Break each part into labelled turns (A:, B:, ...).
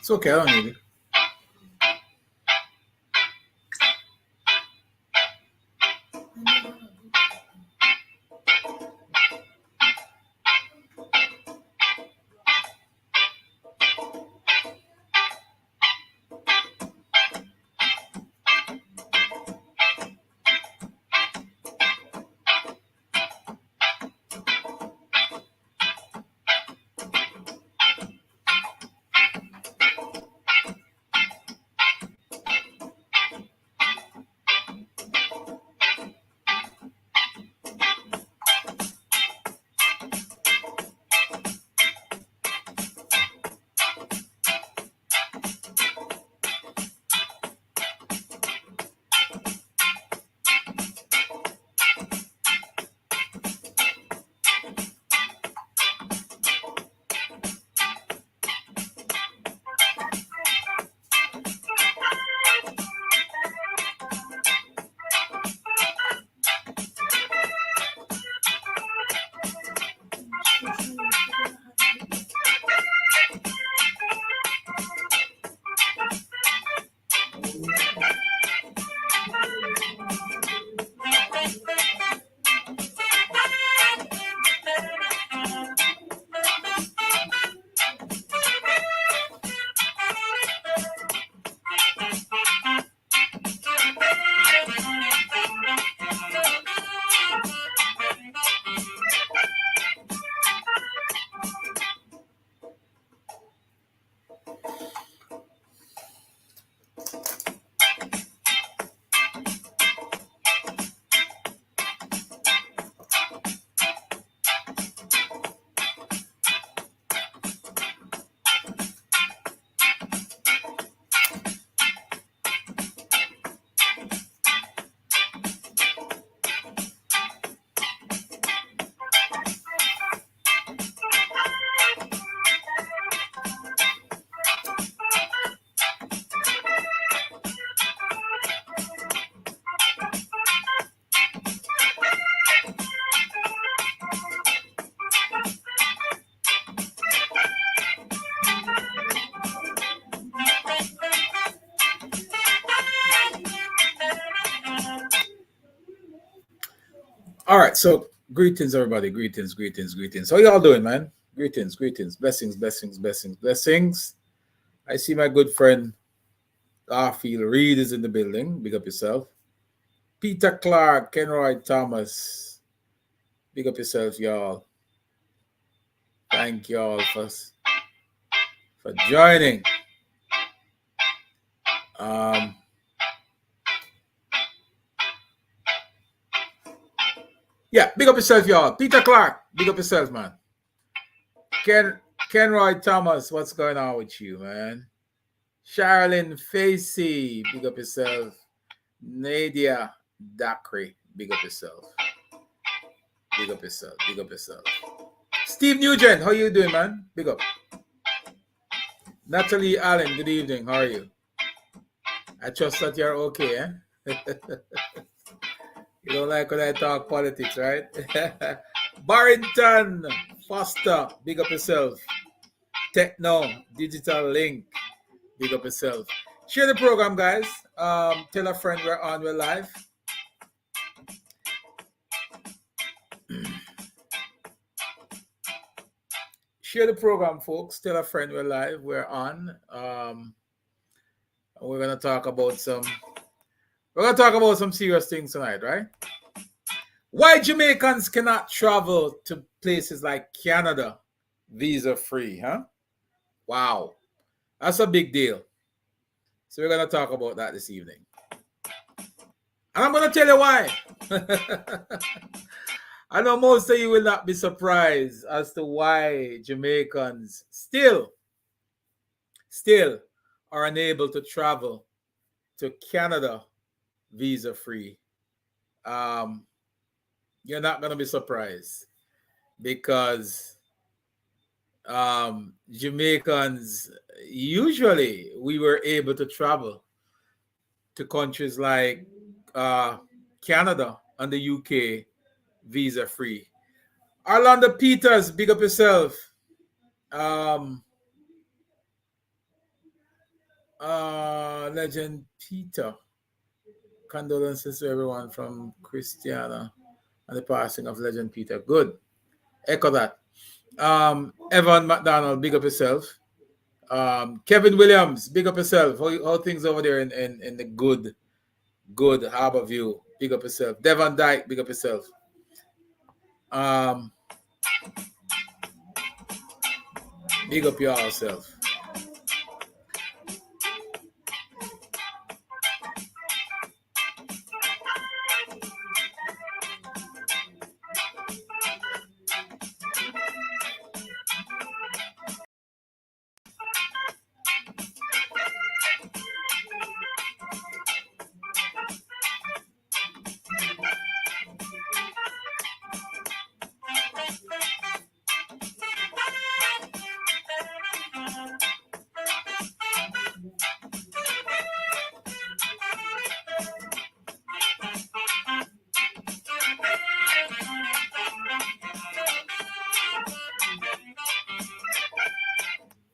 A: It's okay, I don't need it. All right, so greetings, everybody. Greetings, greetings, greetings. How y'all doing, man? Greetings, greetings, blessings, blessings, blessings, blessings. I see my good friend Garfield Reed is in the building. Big up yourself. Peter Clark, Kenroy Thomas. Big up yourself, y'all. Thank y'all for joining. Yeah, big up yourself, y'all. Peter Clark, big up yourself, man. Kenroy Thomas, what's going on with you, man? Charlene Facey, big up yourself. Nadia Dakri, big up yourself. Big up yourself, big up yourself. Steve Nugent, how you doing, man? Big up. Natalie Allen, good evening. How are you? I trust that you're okay, eh? You don't like when I talk politics, right? Barrington Foster, big up yourself. Techno, Digital Link, big up yourself. Share the program, guys. Tell a friend we're live. Share the program, folks. Tell a friend we're live. We're on. We're gonna talk about some serious things tonight, right? Why Jamaicans cannot travel to places like Canada visa free, huh? Wow. That's a big deal. So we're gonna talk about that this evening. And I'm gonna tell you why. I know most of you will not be surprised as to why Jamaicans still are unable to travel to Canada visa free. You're not going to be surprised because Jamaicans, usually we were able to travel to countries like Canada and the UK visa free. Orlando Peters, big up yourself. Legend Peter. Condolences to everyone from Christiana and the passing of Legend Peter. Good. Echo that. Evan McDonald, big up yourself. Kevin Williams, big up yourself. How things over there in the good Harbor View? Big up yourself. Devon Dyke, big up yourself. Big up yourself.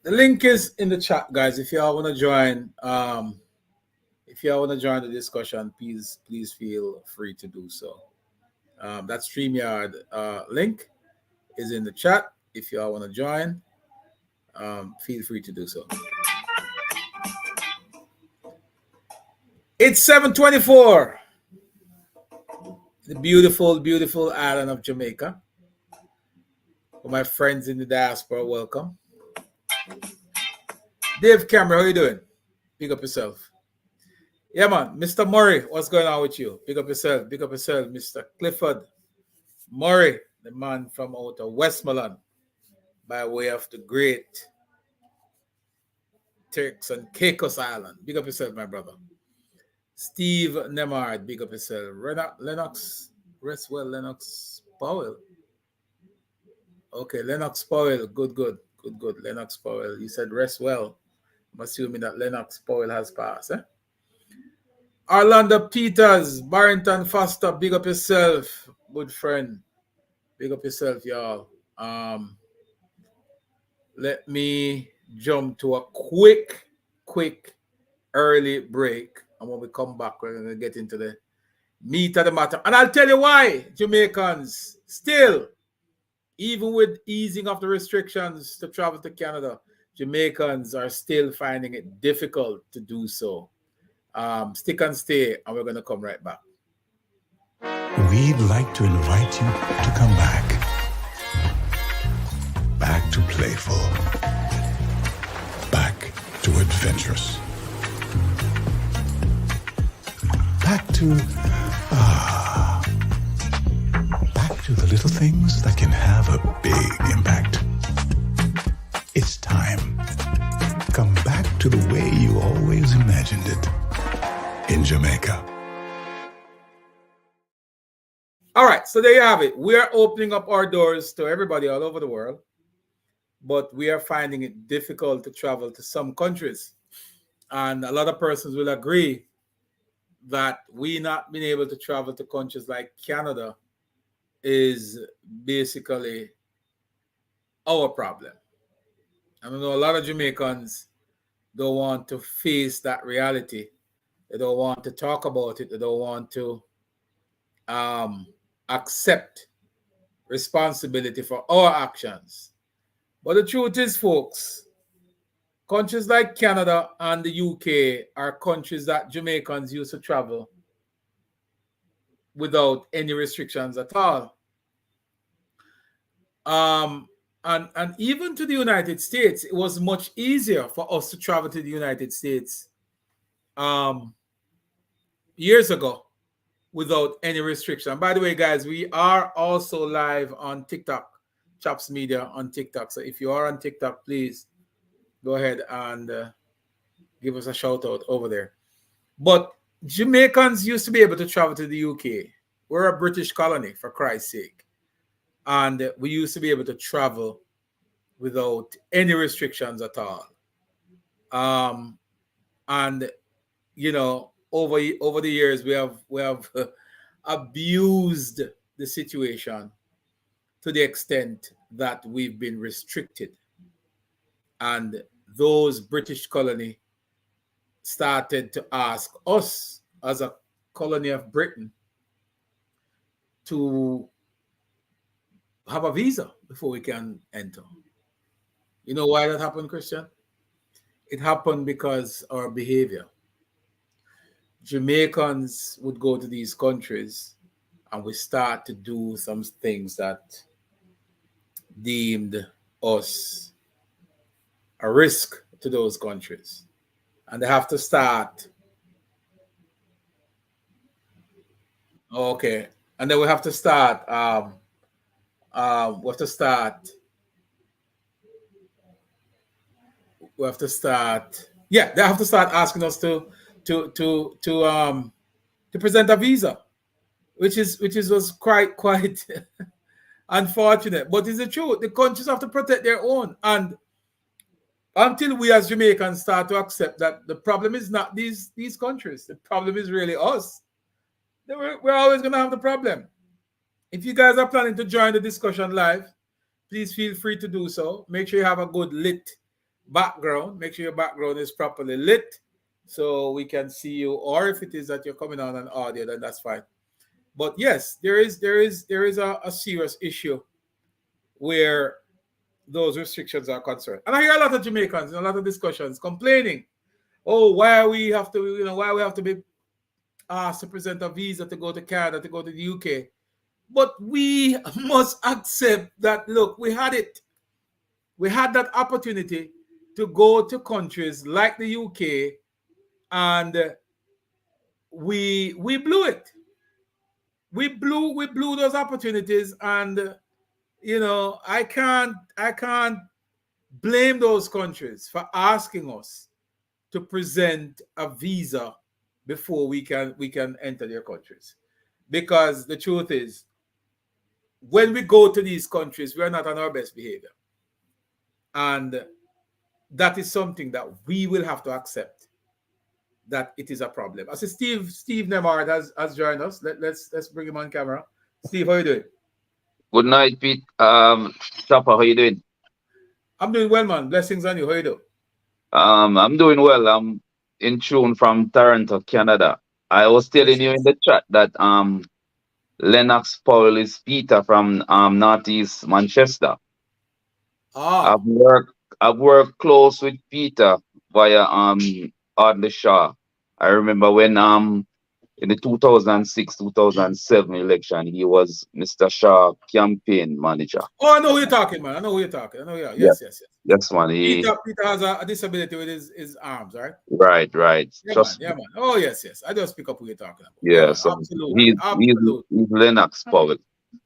A: The link is in the chat, guys. If y'all want to join, the discussion, please feel free to do so. That StreamYard link is in the chat. If y'all want to join, feel free to do so. It's 7:24. The beautiful, beautiful island of Jamaica. For my friends in the diaspora, welcome. Dave Cameron, how you doing? Big up yourself. Yeah, man. Mr. Murray, what's going on with you? Big up yourself. Big up yourself, Mr. Clifford Murray, the man from out of Westmoreland, by way of the great Turks and Caicos Island. Big up yourself, my brother. Steve Nemard, big up yourself. Lennox, rest well, Lennox Powell. Okay, Lennox Powell, good. Lennox Powell, you said rest well. I'm assuming that Lennox Powell has passed. Orlando Peters, Barrington Foster, big up yourself, good friend. Big up yourself, y'all. Let me jump to a quick early break. And when we come back, we're going to get into the meat of the matter. And I'll tell you why Jamaicans still, even with easing of the restrictions to travel to Canada, Jamaicans are still finding it difficult to do so. Stick and stay, and we're going to come right back.
B: We'd like to invite you to come back. Back to playful. Back to adventurous. Back to the little things that can have a big impact. It's time. Come back to the way you always imagined it. In Jamaica.
A: All right, so there you have it. We are opening up our doors to everybody all over the world, but we are finding it difficult to travel to some countries. And a lot of persons will agree that we not being able to travel to countries like Canada is basically our problem. I know a lot of Jamaicans don't want to face that reality. They don't want to talk about it. They don't want to accept responsibility for our actions. But the truth is, folks, countries like Canada and the UK are countries that Jamaicans used to travel without any restrictions at all. And even to the United States, it was much easier for us to travel to the United States years ago without any restriction. By the way, guys, we are also live on TikTok, Chops Media on TikTok. So if you are on TikTok, please go ahead and give us a shout out over there. But Jamaicans used to be able to travel to the UK. We're a British colony, for Christ's sake. And we used to be able to travel without any restrictions at all. And you know, over the years, we have abused the situation to the extent that we've been restricted, and those British colony started to ask us as a colony of Britain to have a visa before we can enter. You know why that happened, Christian? It happened because our behavior. Jamaicans would go to these countries and we start to do some things that deemed us a risk to those countries. And they have to start. Okay. And then we have to start. We have to start. We have to start. Yeah, they have to start asking us to present a visa, which is was quite unfortunate. But it's the truth. The countries have to protect their own, and until we as Jamaicans start to accept that the problem is not these countries, the problem is really us. Then we're always going to have the problem. If you guys are planning to join the discussion live, please feel free to do so. Make sure you have a good lit background. Make sure your background is properly lit so we can see you. Or if it is that you're coming on an audio, then that's fine. But yes, there is a serious issue where those restrictions are concerned. And I hear a lot of Jamaicans in a lot of discussions complaining, oh, why we have to be asked to present a visa to go to Canada, to go to the UK. But we must accept that, look, we had it. We had that opportunity to go to countries like the UK, and we blew it. We blew those opportunities, and I can't blame those countries for asking us to present a visa before we can enter their countries. Because the truth is, when we go to these countries, we're not on our best behavior. And that is something that we will have to accept, that it is a problem. I see Steve Nemard has joined us. Let's bring him on camera. Steve, how you doing?
C: Good night, Pete. Chopper, how you doing?
A: I'm doing well, man. Blessings on you. How you doing?
C: I'm doing well. I'm in tune from Toronto, Canada. I was telling you in the chat that Lennox Powell is Peter from Northeast Manchester.
A: Ah.
C: I've worked close with Peter via Audley Shaw. I remember when in the 2006 2007 election, he was Mr. Shaw campaign manager.
A: Oh, I know who you're talking, man. I know who you're talking. I know, yeah. Yes.
C: Yes, man.
A: Peter has a disability with his arms, right?
C: Right.
A: Yeah, man. Oh, yes. I just pick up who you're talking about.
C: Yeah,
A: man,
C: so
A: absolutely.
C: He's Lennox Powell.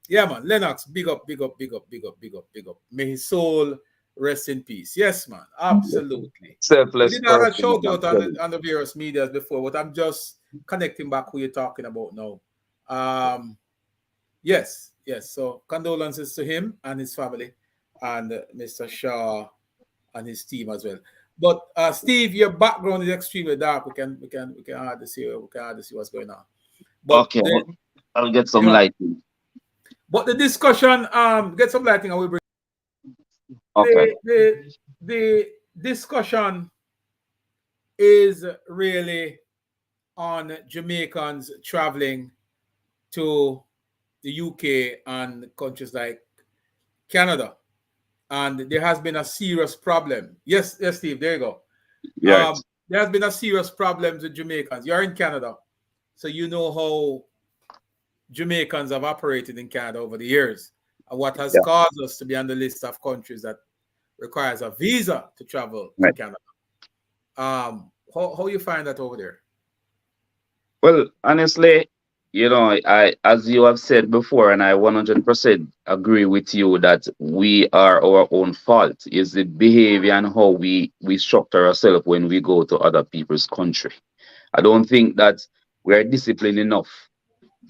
A: Yeah, man. Lennox, big up. May his soul rest in peace. Yes, man. Absolutely.
C: Selfless.
A: We did have a shout out on the various medias before, but I'm just connecting back who you're talking about now. Yes. So condolences to him and his family, and Mr. Shaw and his team as well. But Steve, your background is extremely dark. We can hardly see what's going on. But
C: okay, I'll get some lighting.
A: But the discussion, get some lighting, and we bring.
C: Okay.
A: The discussion is really on Jamaicans traveling to the UK and countries like Canada. And there has been a serious problem. Yes, Steve, there you go.
C: Yeah.
A: There has been a serious problem with Jamaicans. You're in Canada, so you know how Jamaicans have operated in Canada over the years, and what has caused us to be on the list of countries that requires a visa to travel to Canada. How you find that over there?
C: Well, honestly, I as you have said before, and I 100% agree with you that we are our own fault. Is the behavior and how we structure ourselves when we go to other people's country. I don't think that we are disciplined enough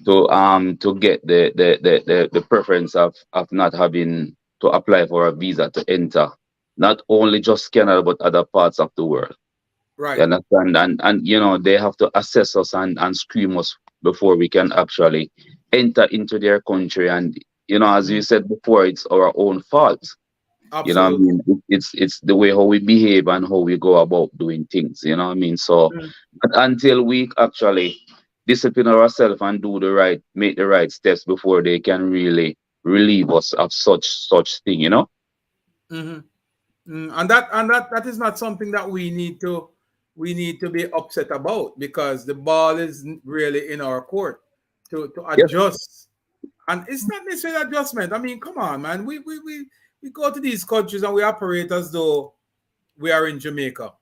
C: to get the preference of not having to apply for a visa to enter not only just Canada but other parts of the world.
A: Right.
C: You understand? And they have to assess us and screen us before we can actually enter into their country. And as you said before, it's our own fault. You know what I
A: Absolutely.
C: mean? It's the way how we behave and how we go about doing things. You know what I mean? So
A: Mm.
C: but until we actually discipline ourselves and do the right, make the right steps before they can really relieve us of such thing. You know?
A: Mhm. And that is not something that we need to be upset about, because the ball is really in our court to
C: Yes,
A: adjust. And it's not necessarily adjustment. I mean, come on, man. We go to these countries and we operate as though we are in Jamaica.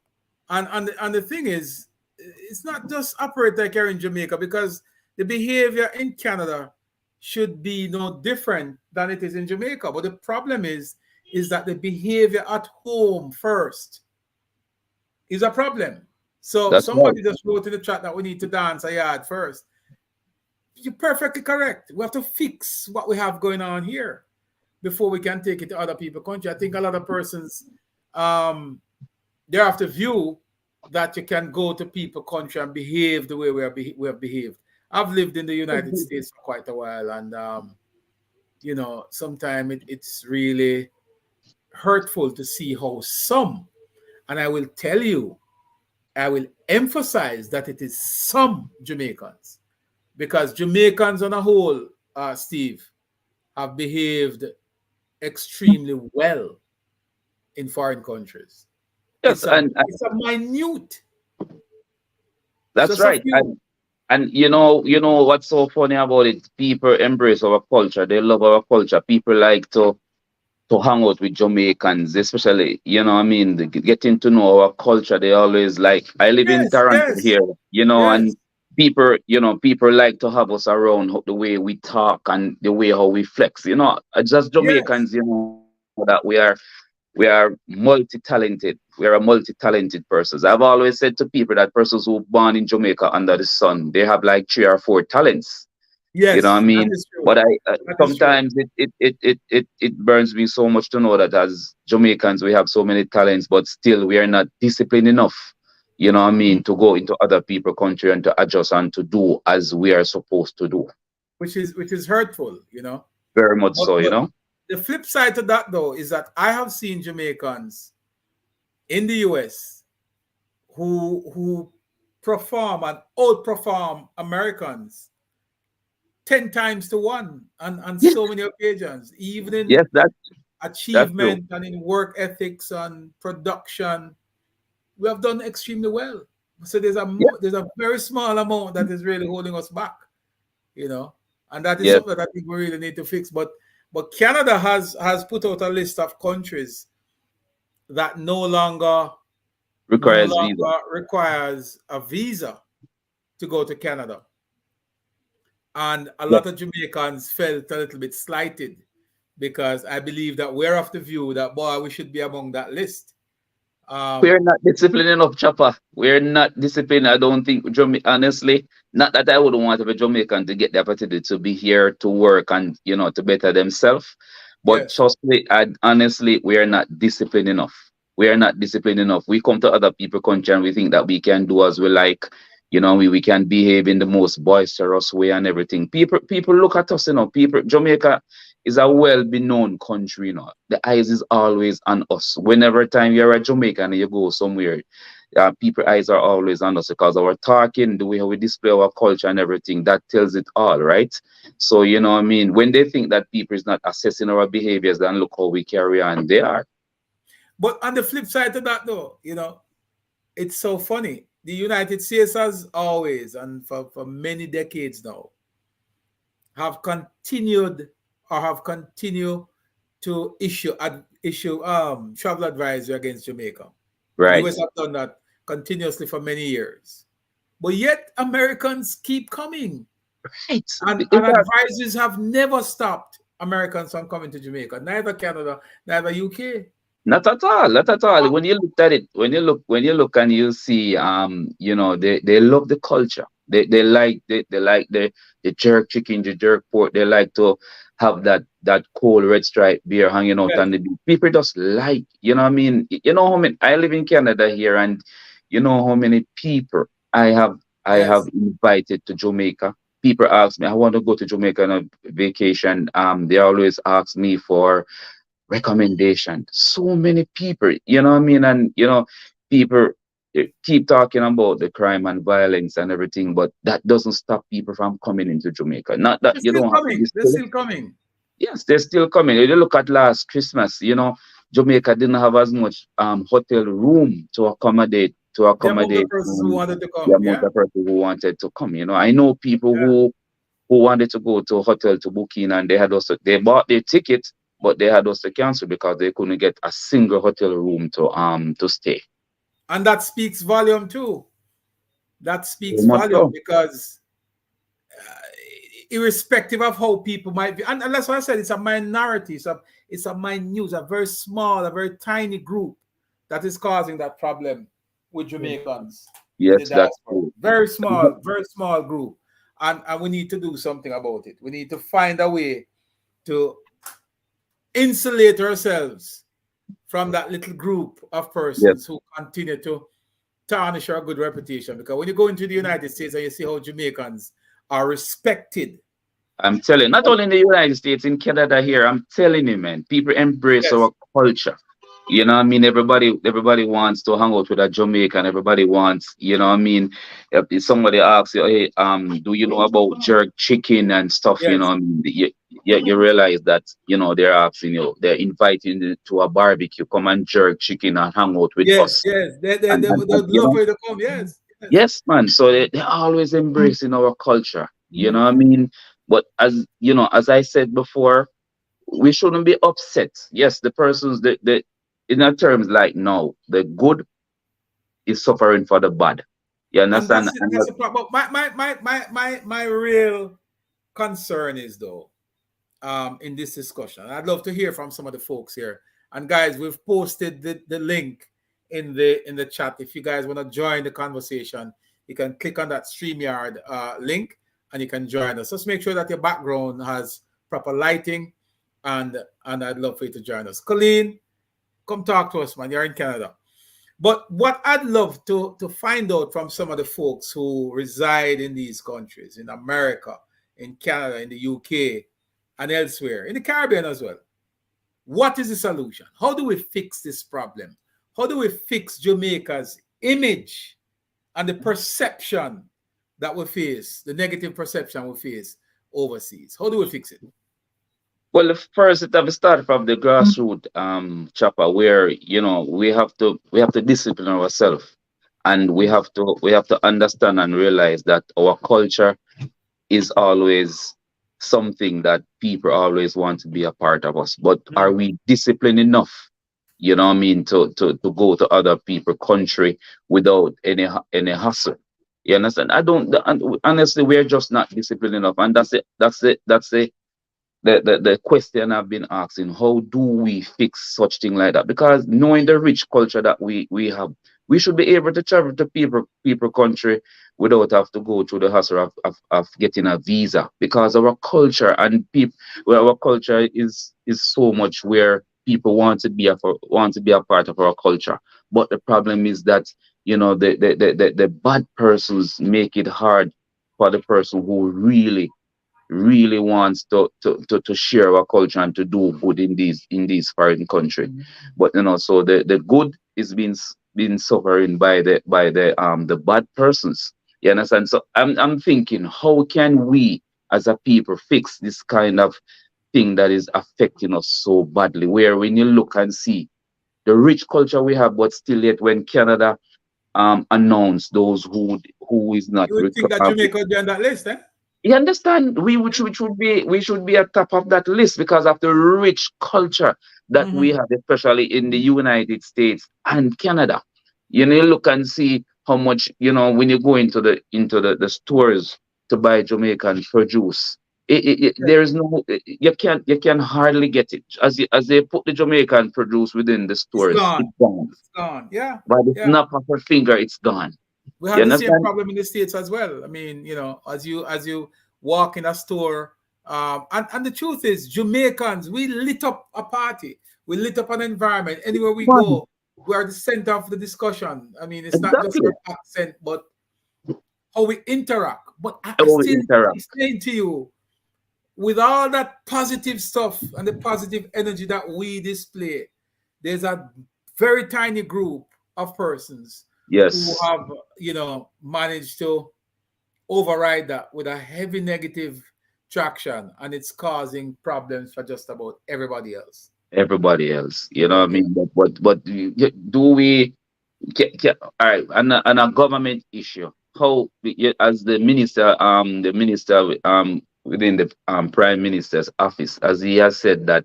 A: And the thing is, it's not just operate like you're in Jamaica, because the behavior in Canada should be no different than it is in Jamaica. But the problem is that the behavior at home first is a problem. So
C: that's right.
A: somebody just wrote in the chat that we need to dance a yard first. You're perfectly correct. We have to fix what we have going on here before we can take it to other people's country. I think a lot of persons, um, they have to view that you can go to people country and behave the way we have behaved. I've lived in the United States for quite a while, and sometimes it's really hurtful to see how some, and I will tell you, I will emphasize that it is some Jamaicans, because Jamaicans on a whole, Steve, have behaved extremely well in foreign countries.
C: Yes,
A: It's a minute,
C: that's
A: just a
C: right.
A: few.
C: And you know what's so funny about it? People embrace our culture. They love our culture. People like to hang out with Jamaicans, especially, you know what I mean, getting to know our culture. They always like, I live in
A: Yes,
C: Toronto
A: yes,
C: here, and
A: yes,
C: people like to have us around, the way we talk and the way how we flex, just
A: yes,
C: Jamaicans, that we are multi-talented. We are a multi-talented persons. I've always said to people that persons who born in Jamaica under the sun, they have like three or four talents. You know what I
A: yes. That
C: mean?
A: is true.
C: But I
A: That is true.
C: sometimes it burns me so much to know that as Jamaicans we have so many talents, but still we are not disciplined enough. You know what I mean? To go into other people's country and to adjust and to do as we are supposed to do.
A: Which is hurtful.
C: Very much
A: But
C: so, you
A: but
C: know.
A: the flip side to that, though, is that I have seen Jamaicans in the US who perform and outperform Americans 10 times to one on
C: Yeah.
A: so many occasions, even in
C: Yes, that's true.
A: achievement and in work ethics and production. We have done extremely well. So
C: Yeah.
A: there's a very small amount that is really holding us back, you know, and that is
C: Yes.
A: something that I think we really need to fix. But Canada has put out a list of countries that no
C: Requires visa.
A: longer requires a visa to go to Canada, and a
C: Yeah.
A: lot of Jamaicans felt a little bit slighted, because I believe that we're of the view that, boy, we should be among that list. Um,
C: We're not disciplined enough, Chopper. We're not disciplined. I don't think, honestly, not that I wouldn't want a Jamaican to get the opportunity to be here to work and, to better themselves. But
A: yes,
C: trust me, honestly, we are not disciplined enough. We are not disciplined enough. We come to other people country and we think that we can do as we like. We can behave in the most boisterous way and everything. People look at us, Jamaica is a well-known country, The eyes is always on us. Whenever time you're a Jamaican and you go somewhere, people eyes are always on us because our talking, the way how we display our culture and everything, that tells it all, right? So you know what I mean? When they think that people is not assessing our behaviors, then look how we carry on. They are.
A: but on the flip side to that, though, it's so funny. The United States has always, and for many decades now, have continued to issue travel advisory against Jamaica.
C: Right.
A: US have done that continuously for many years. But yet Americans keep coming.
C: Right.
A: And advisors have never stopped Americans from coming to Jamaica, neither Canada, neither UK.
C: Not at all, not at all. When you look at it, when you look and you see, they love the culture. They like the jerk chicken, the jerk pork. They like to have that cold red stripe beer hanging out
A: Yes,
C: on the beach. People just like, what I mean. You know how many I live in Canada here, and you know how many people I have
A: yes,
C: invited to Jamaica. People ask me, I want to go to Jamaica on a vacation. They always ask me for recommendation. So many people, and people keep talking about the crime and violence and everything, but that doesn't stop people from coming into Jamaica. Not that
A: They're
C: you
A: still
C: don't have to
A: coming. They're
C: discourage.
A: still coming.
C: Yes, they're still coming. If you look at last Christmas, Jamaica didn't have as much hotel room to
A: The amount of
C: accommodate
A: persons who wanted to
C: the
A: come.
C: amount
A: Yeah.
C: of people who wanted to come. I know people
A: Yeah.
C: who wanted to go to a hotel to book in, and they bought their ticket, but they had also cancel because they couldn't get a single hotel room to stay.
A: And that speaks volume too. That
C: Very
A: speaks
C: much
A: volume
C: so.
A: because irrespective of how people might be, and that's why I said it's a minority, it's a minute, a very small, a very tiny group that is causing that problem with Jamaicans in the
C: Yes, that's
A: diaspora.
C: true.
A: Very small group. And we need to do something about it. We need to find a way to insulate ourselves from that little group of
C: Yes,
A: persons who continue to tarnish our good reputation. Because when you go into the United States and you see how Jamaicans are respected.
C: I'm telling. Not only in the United States, in Canada here, I'm telling you, man. People embrace
A: Yes,
C: our culture. You know what I mean? Everybody wants to hang out with a Jamaican. Everybody wants, if somebody asks you, hey, do you know about jerk chicken and stuff?
A: yes,
C: You realize that, they're asking you, they're inviting you to a barbecue, come and jerk chicken and hang out with
A: yes,
C: us.
A: yes. They
C: And,
A: would love for you to come. Yes, yes.
C: yes, man. So they're always embracing our culture. You know
A: Mhm.
C: what I mean? But as I said before, we shouldn't be upset. Yes, the persons the in our terms like no, the good is suffering for the bad. You
A: And
C: understand?
A: that's it.
C: And
A: That's the problem. My real concern is though, in this discussion. I'd love to hear from some of the folks here. And guys, we've posted the link in the chat. If you guys want to join the conversation, you can click on that StreamYard link and you can join us. Just make sure that your background has proper lighting, and I'd love for you to join us. Colleen, come talk to us, man. You're in Canada. But what I'd love to find out from some of the folks who reside in these countries, in America, in Canada, in the UK, and elsewhere, in the Caribbean as well, what is the solution? How do we fix this problem? How do we fix Jamaica's image and the perception that we face, the negative perception we face overseas? How do we fix it?
C: well, first it have to start from the grassroots chopper where we have to discipline ourselves, and we have to understand and realize that our culture is always something that people always want to be a part of us. But are
A: Mm.
C: we disciplined enough? You know what I mean, to go to other people country without any hustle. You understand? I don't honestly, we're just not disciplined enough. And that's the question I've been asking. How do we fix such thing like that? Because knowing the rich culture that we have, we should be able to travel to people country without have to go through the hassle of getting a visa. Because our culture and people, well, our culture is so much where people want to be a part of our culture. But the problem is that the bad persons make it hard for the person who really wants to share our culture and to do good in these foreign country. But so the good is being suffering by the bad persons. You understand? So I'm thinking, how can we as a people fix this kind of thing that is affecting us so badly? Where when you look and see the rich culture we have, but still yet when Canada announce those who is not
A: You would think that Jamaica would be on that list, eh?
C: you understand? We should be at top of that list because of the rich culture that we
A: Mhm.
C: have, especially in the United States and Canada. You look and see how much when you go into the stores to buy Jamaican produce. There is no you can hardly get it as they put the Jamaican produce within the
A: It's
C: stores. It's
A: gone.
C: gone
A: It's gone. Yeah.
C: by the
A: Yeah.
C: snap of a finger. It's gone.
A: We
C: You
A: have the same
C: understand?
A: problem in the States as well. I mean, as you walk in a store, and the truth is, Jamaicans, we lit up a party, we lit up an environment. Anywhere we
C: Gone.
A: go, we are the center of the discussion. I mean, it's not just
C: Exactly.
A: our accent, but how we interact. But I
C: How we
A: still
C: interact.
A: explain to you, with all that positive stuff and the positive energy that we display, there's a very tiny group of persons who
C: Yes,
A: have, managed to override that with a heavy negative traction, and it's causing problems for just about everybody else.
C: everybody else. You know what I
A: Okay.
C: mean? But do we? All right, and a government issue. How as the minister within the prime minister's office, as he has said that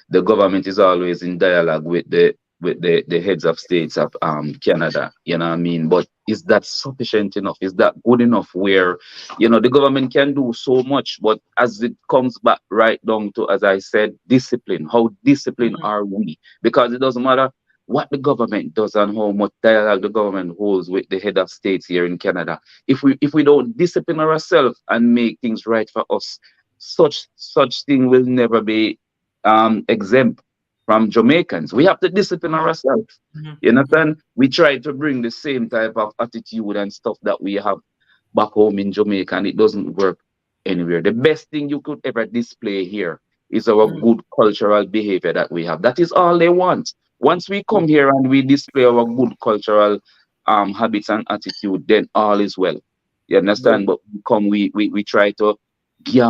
C: the government is always in dialogue with the heads of states of Canada, you know what I mean? But is that sufficient enough? Is that good enough where, the government can do so much, but as it comes back right down to, as I said, discipline, how disciplined
A: Mhm.
C: are we? Because it doesn't matter what the government does and how much dialogue the government holds with the head of states here in Canada. If we don't discipline ourselves and make things right for us, such thing will never be exempt from Jamaicans. We have to discipline
A: Mhm.
C: ourselves.
A: Mhm.
C: You
A: Mhm.
C: understand? We try to bring the same type of attitude and stuff that we have back home in Jamaica, and it doesn't work anywhere. The best thing you could ever display here is our
A: Mhm.
C: good cultural behavior that we have. That is all they want. Once we come
A: Good.
C: here and we display our good cultural habits and attitude, then all is well. You
A: Good.
C: understand? But we try to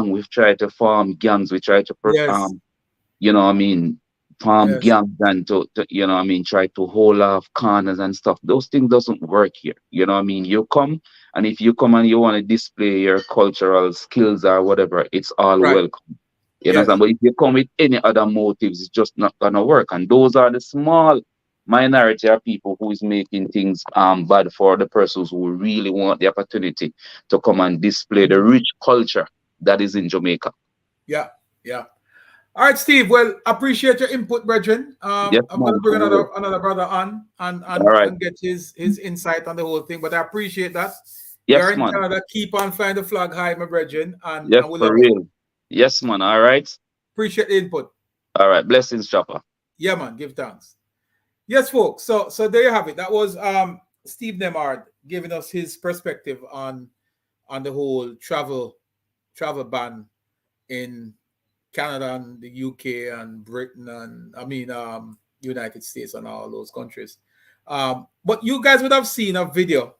C: we try to form gangs, we try to
A: Yes.
C: you know what I mean, farm
A: Yes.
C: gangs and to you know what I mean, try to hold off corners and stuff. Those things doesn't work here. You know what I mean? You come, and if you come and you want to display your cultural skills or whatever, it's all
A: Right.
C: welcome. You understand?
A: Yes.
C: But if you come with any other motives, it's just not gonna work. And those are the small minority of people who is making things bad for the persons who really want the opportunity to come and display the
A: Mhm.
C: rich culture that is in Jamaica.
A: Yeah. Yeah. All right, Steve. Well, appreciate your input, brethren.
C: Yes,
A: I'm gonna
C: man,
A: bring
C: for real.
A: another brother on and
C: All
A: and
C: right.
A: and get his insight on the whole thing. But I appreciate that. You're
C: Yes,
A: in
C: man.
A: Canada. Keep on flying the flag high, my brethren,
C: Yes,
A: and we
C: for
A: love it.
C: real. Yes, man. All right.
A: Appreciate the input.
C: All right. Blessings, Chopper.
A: Yeah, man. Give thanks. Yes, folks. So there you have it. That was Steve Nemard giving us his perspective on the whole travel ban in Canada and the UK and Britain and United States and all those countries. But you guys would have seen a video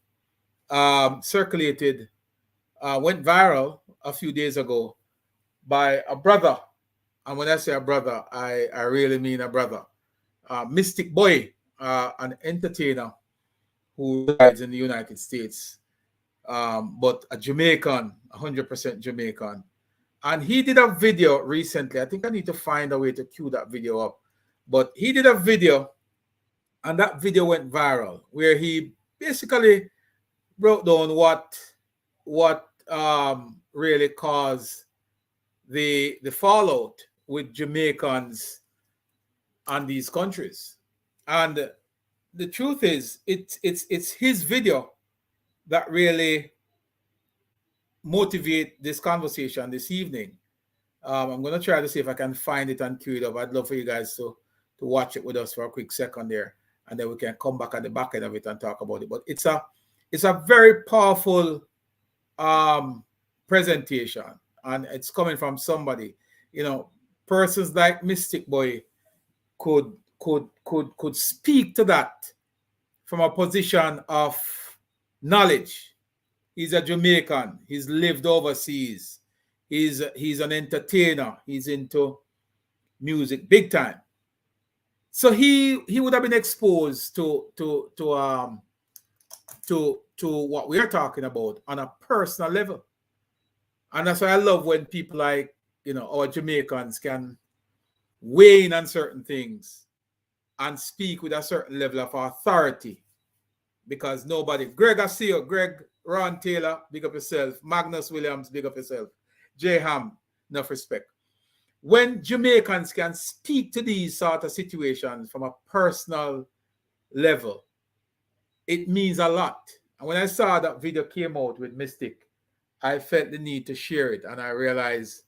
A: circulated, went viral a few days ago by a brother. And when I say a brother, I really mean a brother. Mystic Boy, an entertainer who resides in the United States, but a Jamaican, 100% Jamaican. And he did a video recently. I think I need to find a way to cue that video up. But he did a video, and that video went viral, where he basically wrote down what really caused the fallout with Jamaicans and these countries. And the truth is, it's his video that really motivate this conversation this evening. I'm gonna try to see if I can find it and cue it up. I'd love for you guys to watch it with us for a quick second there, and then we can come back at the back end of it and talk about it. But it's a very powerful um presentation, and it's coming from somebody, you know, persons like Mystic Boy could speak to that from a position of knowledge. He's a Jamaican. He's lived overseas. He's an entertainer. He's into music big time. So he would have been exposed to what we're talking about on a personal level. And that's why I love when people like, our Jamaicans can weigh in on certain things and speak with a certain level of authority, because nobody, Greg, I see you. Greg, Ron Taylor, big up yourself. Magnus Williams, big up yourself. J Ham, enough respect. When Jamaicans can speak to these sort of situations from a personal level, it means a lot. And when I saw that video came out with Mystic, I felt the need to share it, and I realized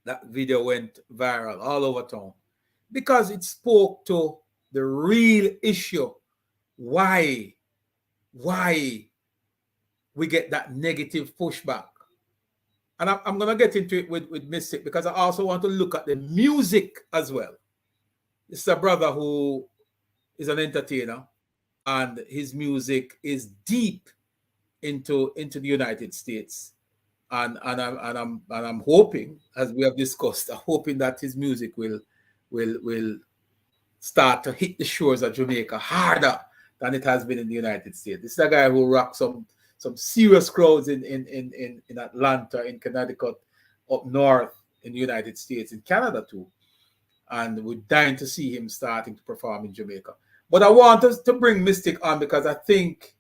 A: that video went viral all over town because it spoke to the real issue. Why we get that negative pushback. And I'm going to get into it with Mystic because I also want to look at the music as well. This is a brother who is an entertainer, and his music is deep into the United States. And I'm hoping, as we have discussed, I'm hoping that his music will start to hit the shores of Jamaica harder than it has been in the United States. This is a guy who rocks some serious crowds in Atlanta, in Connecticut, up north in the United States, in Canada too. And we're dying to see him starting to perform in Jamaica. But I want us to bring Mystic on because I think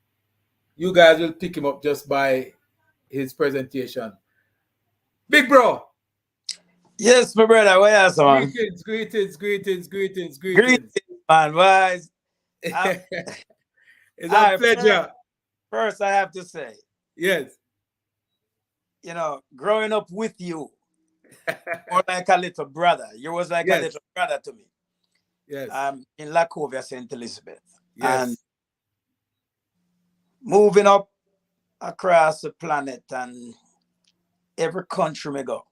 A: you guys will pick him up just by his presentation. Big bro.
D: Yes, my brother. What else, man?
A: Greetings.
D: Man. Boys.
A: It's a pleasure.
D: First, I have to say,
A: yes,
D: growing up with you, or like a little brother. You was like a little brother to me.
A: Yes.
D: In Lacovia, St. Elizabeth.
A: Yes.
D: And moving up across the planet and every country me go.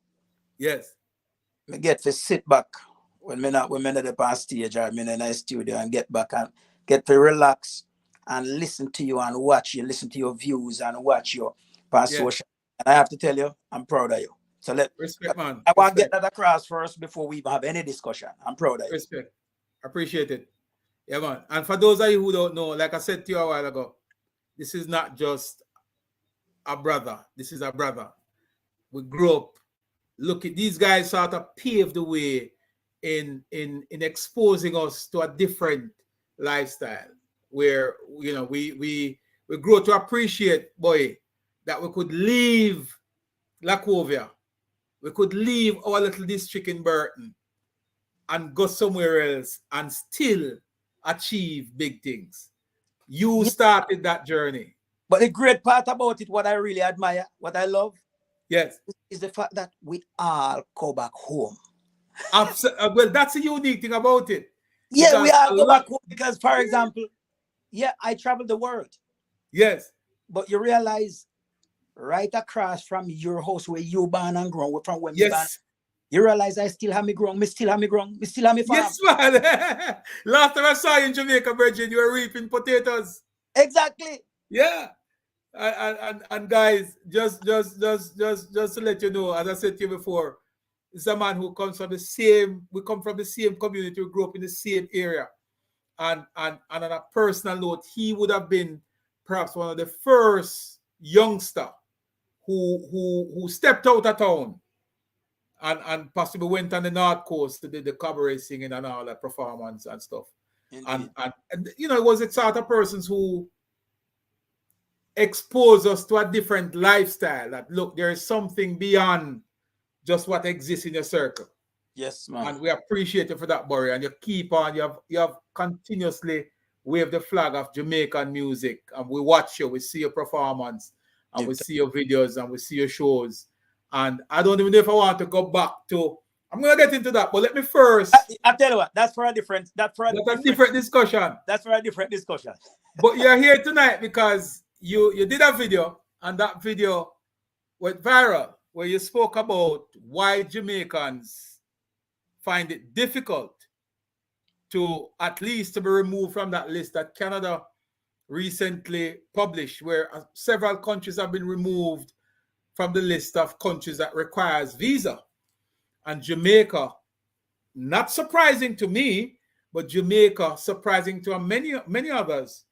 A: Yes.
D: Me get to sit back when me not on stage or me in a studio and get back and get to relax and listen to you and watch you, listen to your views and watch your past social. And I have to tell you, I'm proud of you. So
A: respect, man.
D: I want to get that across first before we even have any discussion. I'm proud of you.
A: Respect. Appreciate it. Yeah, man. And for those of you who don't know, like I said to you a while ago, this is not just a brother. This is a brother. We grew up. Look at these guys sort of paved the way in exposing us to a different lifestyle where we grow to appreciate, boy, that we could leave Lacovia, we could leave our little district in Burton and go somewhere else and still achieve big things. You started that journey.
D: But the great part about it, what I really admire, what I love,
A: yes,
D: is the fact that we all go back home.
A: Well, that's a unique thing about it.
D: Yeah, we all go back home because, for example, I travel the world.
A: Yes.
D: But you realize right across from your house where you born and grown, from when you born, you realize I still have me grown, me still have me farm.
A: Yes, man. Last time I saw you in Jamaica, Virgin, you were reaping potatoes.
D: Exactly.
A: Yeah. And guys, just to let you know, as I said to you before, it's a man who comes from we come from the same community, we grew up in the same area. And on a personal note, he would have been perhaps one of the first youngster who stepped out of town and possibly went on the North Coast to do the cabaret singing and all that performance and stuff. And it was the sort of persons who expose us to a different lifestyle, that look, there is something beyond just what exists in your circle.
D: Yes, man.
A: And we appreciate you for that, Barry. And you keep on, you have continuously waved the flag of Jamaican music. And we watch you, we see your performance, and we see your videos, and we see your shows. And I don't even know if I want to go back to, I'm going to get into that, but let me first.
D: I tell you what, that's for a different
A: discussion.
D: That's for a different discussion.
A: But you're here tonight because you did a video, and that video went viral, where you spoke about why Jamaicans find it difficult to at least to be removed from that list that Canada recently published, where several countries have been removed from the list of countries that requires visa. And Jamaica, not surprising to me, but Jamaica, surprising to many others,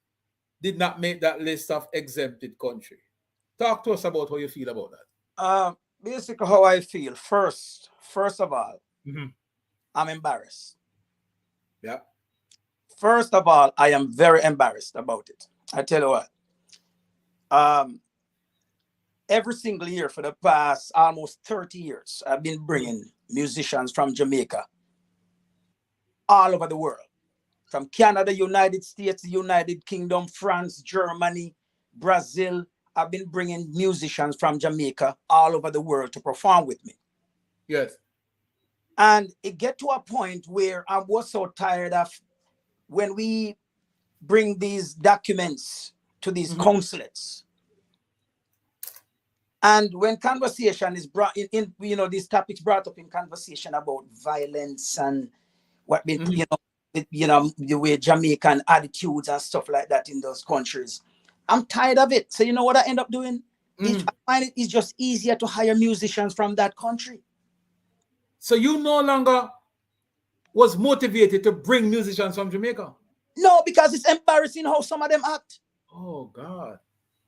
A: did not make that list of exempted country. Talk to us about how you feel about that.
D: Basically, how I feel. First of all, I'm embarrassed.
A: Yeah.
D: First of all, I am very embarrassed about it. I tell you what. Every single year for the past almost 30 years, I've been bringing musicians from Jamaica all over the world. From Canada, United States, the United Kingdom, France, Germany, Brazil. I've been bringing musicians from Jamaica all over the world to perform with me.
A: Yes.
D: And it get to a point where I was so tired of when we bring these documents to these consulates. And when conversation is brought in these topics brought up in conversation about violence and what been, the way Jamaican attitudes and stuff like that in those countries, I'm tired of it. So you know what I end up doing? I find it is just easier to hire musicians from that country.
A: So you no longer was motivated to bring musicians from Jamaica?
D: No, because it's embarrassing how some of them act.
A: Oh God.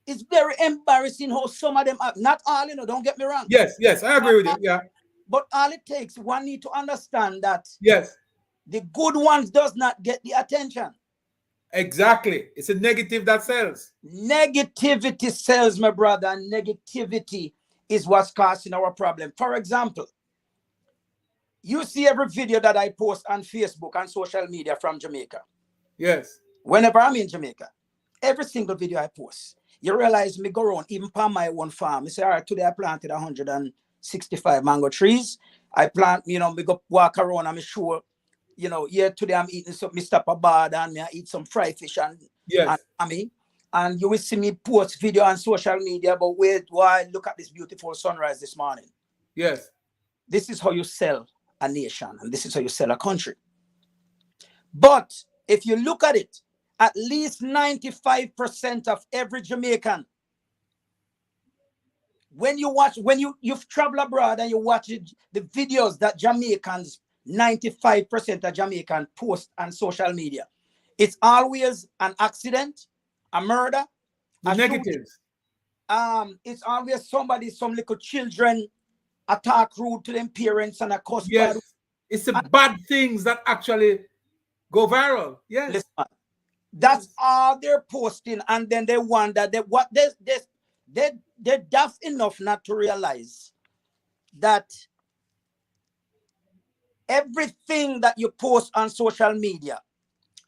D: It's very embarrassing how some of them act. Not all, don't get me wrong.
A: Yes, I agree with you. Yeah.
D: But all it takes, one need to understand that
A: Yes.
D: the good ones does not get the attention.
A: Exactly. It's a negative that sells.
D: Negativity sells, my brother, and negativity is what's causing our problem. For example, you see every video that I post on Facebook and social media from Jamaica.
A: Yes.
D: Whenever I'm in Jamaica, every single video I post, you realize me go around, even on my own farm. I say, all right, today I planted 165 mango trees. I plant, me go walk around and me sure, today I'm eating some Mr. Pabad and I eat some fried fish and
A: Yes.
D: and you will see me post video on social media about why look at this beautiful sunrise this morning.
A: Yes.
D: This is how you sell a nation and this is how you sell a country. But if you look at it, at least 95% of every Jamaican, when you've traveled abroad and you watch the videos that Jamaicans, 95% of Jamaican post on social media, it's always an accident, a murder,
A: The negatives.
D: it's always some little children attack rude to them parents and a cuss bad.
A: Yes. It's the bad things that actually go viral. Yes.
D: Listen, that's all they're posting, and then they wonder they're daft enough not to realize that everything that you post on social media,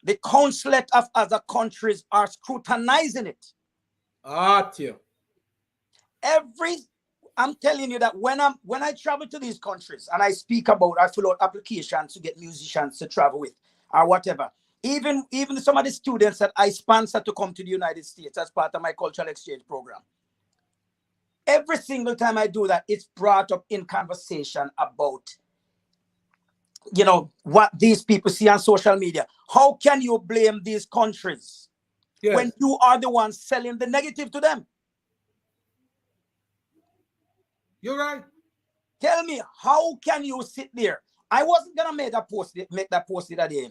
D: the consulate of other countries are scrutinizing it. I'm telling you that when I travel to these countries and I fill out applications to get musicians to travel with or whatever. Even some of the students that I sponsor to come to the United States as part of my cultural exchange program. Every single time I do that, it's brought up in conversation about, what these people see on social media. How can you blame these countries when you are the ones selling the negative to them?
A: You're right.
D: Tell me, how can you sit there? I wasn't gonna make that post the other day,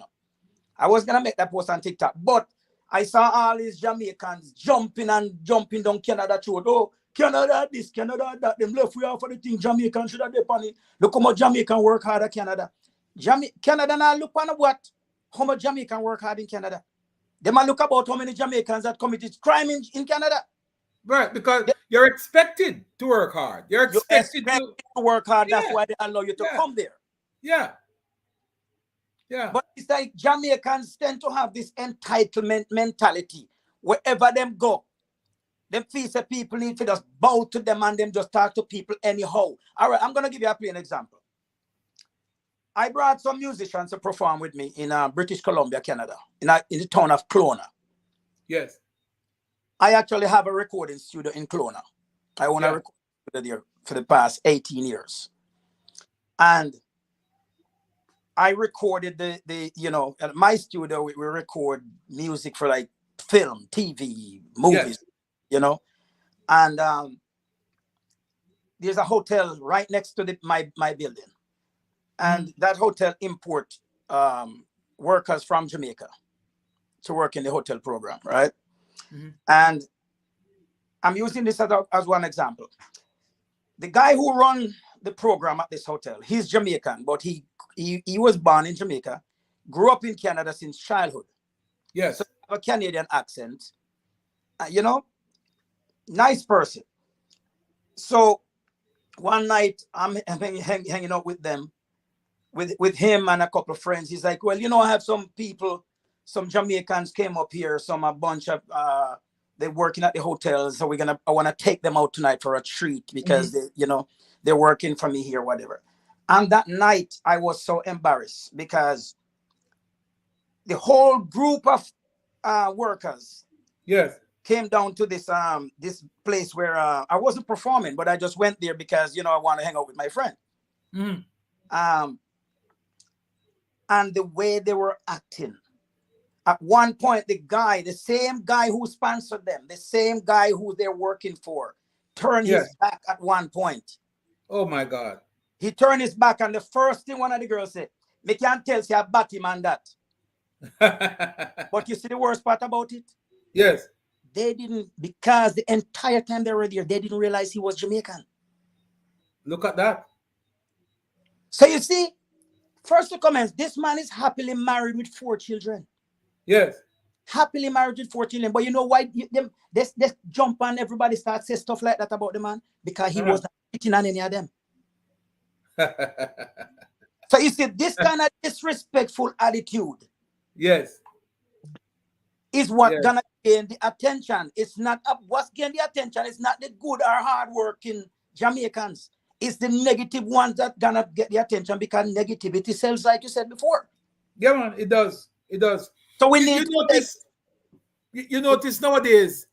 D: I was gonna make that post on TikTok, but I saw all these Jamaicans jumping down Canada through. Oh, Canada this, Canada that. Them left we off for the thing. Jamaican should have done it. Look how much Jamaican work hard at Canada. Canada now look on what? How much Jamaican work hard in Canada. They might look about how many Jamaicans that committed crime in Canada.
A: Right, because you're expected to work hard. You're expected to
D: work hard. That's why they allow you to come there.
A: Yeah.
D: But it's like Jamaicans tend to have this entitlement mentality. Wherever them go, them feel that people need to just bow to them and them just talk to people anyhow. All right, I'm going to give you a plain example. I brought some musicians to perform with me in British Columbia, Canada, in the town of Kelowna.
A: Yes.
D: I actually have a recording studio in Kelowna. I own a recording studio there for the past 18 years. And I recorded at my studio, we record music for like film, TV, movies, and there's a hotel right next to my building. And that hotel import workers from Jamaica to work in the hotel program, right? And I'm using this as one example. The guy who run the program at this hotel, he's Jamaican, but he was born in Jamaica, grew up in Canada since childhood.
A: Yes.
D: So have a Canadian accent, nice person. So one night I'm hanging out with them, with him and a couple of friends. He's like, well, I have some people, some Jamaicans came up here, a bunch of they're working at the hotel, so I want to take them out tonight for a treat because they're working for me here, whatever. And that night I was so embarrassed because the whole group of workers,
A: yes,
D: came down to this place where I wasn't performing, but I just went there because I want to hang out with my friend. And the way they were acting. At one point, the same guy who sponsored them, the same guy who they're working for, turned his back at one point.
A: Oh my God.
D: He turned his back, and the first thing one of the girls said, "Me can't tell you about him and that." But you see the worst part about it?
A: Yes.
D: They didn't, because the entire time they were there, they didn't realize he was Jamaican.
A: Look at that.
D: So you see, first the comments, this man is happily married with 4 children.
A: Yes.
D: Happily married with 4 children. But you know why they jump on everybody starts say stuff like that about the man? Because he was not cheating on any of them. So you see, this kind of disrespectful attitude
A: Yes.
D: is what gonna gain the attention. It's not what's gain the attention. It's not the good or hard-working Jamaicans. It's the negative ones that gonna get the attention, because negativity sells, like you said before.
A: Yeah, man, it does. It does.
D: So we need
A: you notice nowadays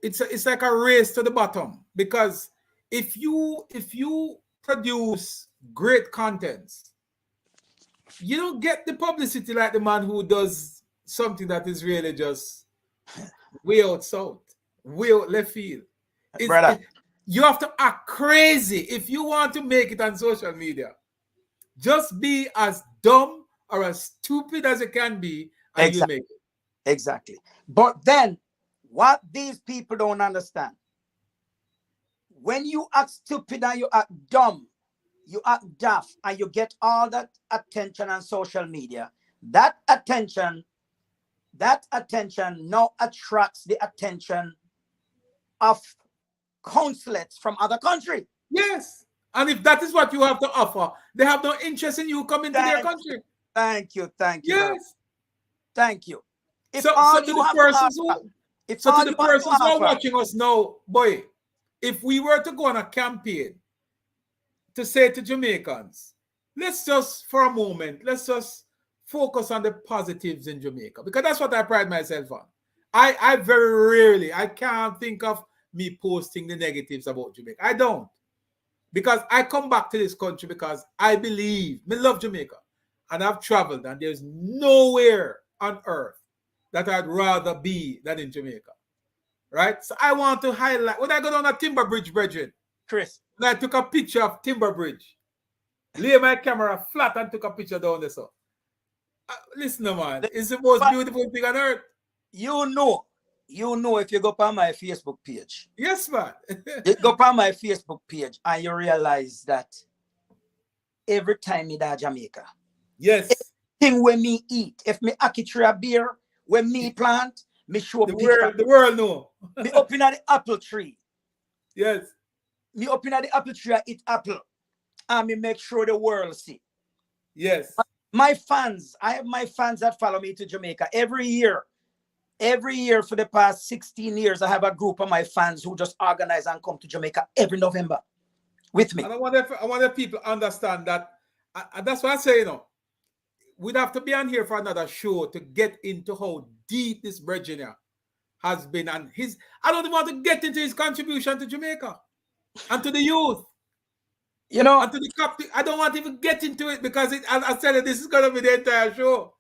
A: it's like a race to the bottom, because if you produce great contents, you don't get the publicity like the man who does something that is really just way out south, way out left field. You have to act crazy if you want to make it on social media. Just be as dumb or as stupid as it can be, and you make it.
D: Exactly. But then, what these people don't understand, when you act stupid and you act dumb, you act daft, and you get all that attention on social media, that attention now attracts the attention of consulates from other countries.
A: Yes. And if that is what you have to offer, they have no interest in you coming to their country.
D: Thank you.
A: Yes.
D: Thank you.
A: So to the persons who are watching us now, boy, if we were to go on a campaign to say to Jamaicans, let's just for a moment, let's just focus on the positives in Jamaica, because that's what I pride myself on. I very rarely, I can't think of me posting the negatives about Jamaica. I don't. Because I come back to this country because I believe, I love Jamaica, and I've traveled, and there's nowhere on earth that I'd rather be than in Jamaica. Right? So I want to highlight, when I go down a Timber Bridge, brethren,
D: Chris,
A: and I took a picture of Timber Bridge, lay my camera flat and took a picture down there. So, listen, man, it's the most beautiful thing on earth.
D: You know if you go on my Facebook page.
A: Yes, man.
D: You go on my Facebook page and you realize that every time me da Jamaica,
A: yes,
D: everything when me eat, if me tree a beer, when me plant, me show
A: the world know.
D: Me up in the apple tree.
A: Yes.
D: Me up in the apple tree, I eat apple. And me make sure the world see.
A: Yes.
D: My fans, I have my fans that follow me to Jamaica every year. Every year for the past 16 years, I have a group of my fans who just organize and come to Jamaica every November with me.
A: And I want people understand that, and that's why I say, we'd have to be on here for another show to get into how deep this Virginia has been, and I don't even want to get into his contribution to Jamaica and to the youth. And to the captain. I don't want to even get into it, because I said that this is going to be the entire show.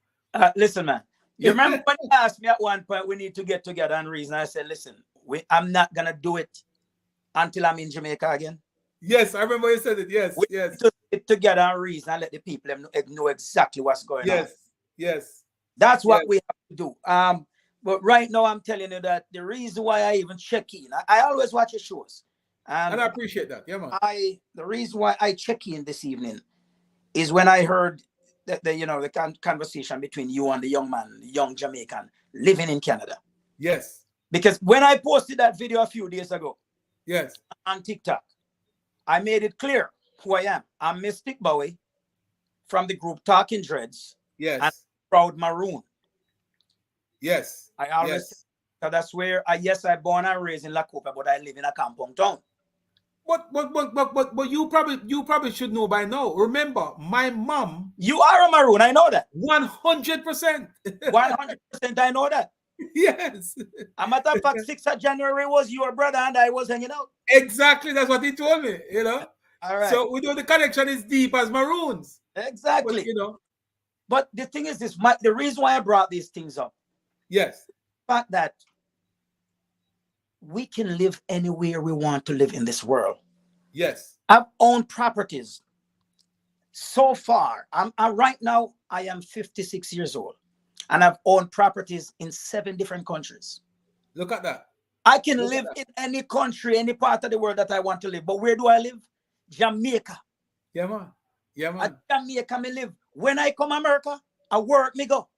D: Listen, man. You remember when you asked me at one point, we need to get together and reason? I said, listen, I'm not going to do it until I'm in Jamaica again.
A: Yes, I remember you said it. Yes,
D: we need to get together and reason and let the people know exactly what's going on.
A: Yes.
D: That's what we have to do. But right now, I'm telling you that the reason why I even check in, I always watch your shows.
A: And I appreciate that. Yeah, man.
D: The reason why I check in this evening is when I heard the conversation between you and the young Jamaican living in Canada.
A: Yes.
D: Because when I posted that video a few days ago,
A: yes,
D: on TikTok, I made it clear who I am. I'm Mystic Bowie from the group Talking Dreads.
A: Yes.
D: And Proud Maroon.
A: Yes.
D: I always say, so that's where I born and raised in La Copa, but I live in a compound town.
A: But you probably should know by now. Remember, my mom.
D: You are a Maroon. I know that.
A: 100%.
D: 100%. I know that.
A: Yes.
D: A matter of fact, 6th of January was your brother and I was hanging out.
A: Exactly. That's what he told me, you know.
D: All right.
A: So we know the connection is deep as maroons.
D: Exactly.
A: But, you know.
D: But the thing is this, the reason why I brought these things up,
A: Yes.
D: the fact that we can live anywhere we want to live in this world.
A: Yes.
D: I've owned properties so far. Right now, I am 56 years old and I've owned properties in 7 different countries.
A: Look at that.
D: I can live in any country, any part of the world that I want to live. But where do I live? Jamaica.
A: Yeah, man. Yeah, man.
D: At Jamaica, me live. When I come America, I work, me go.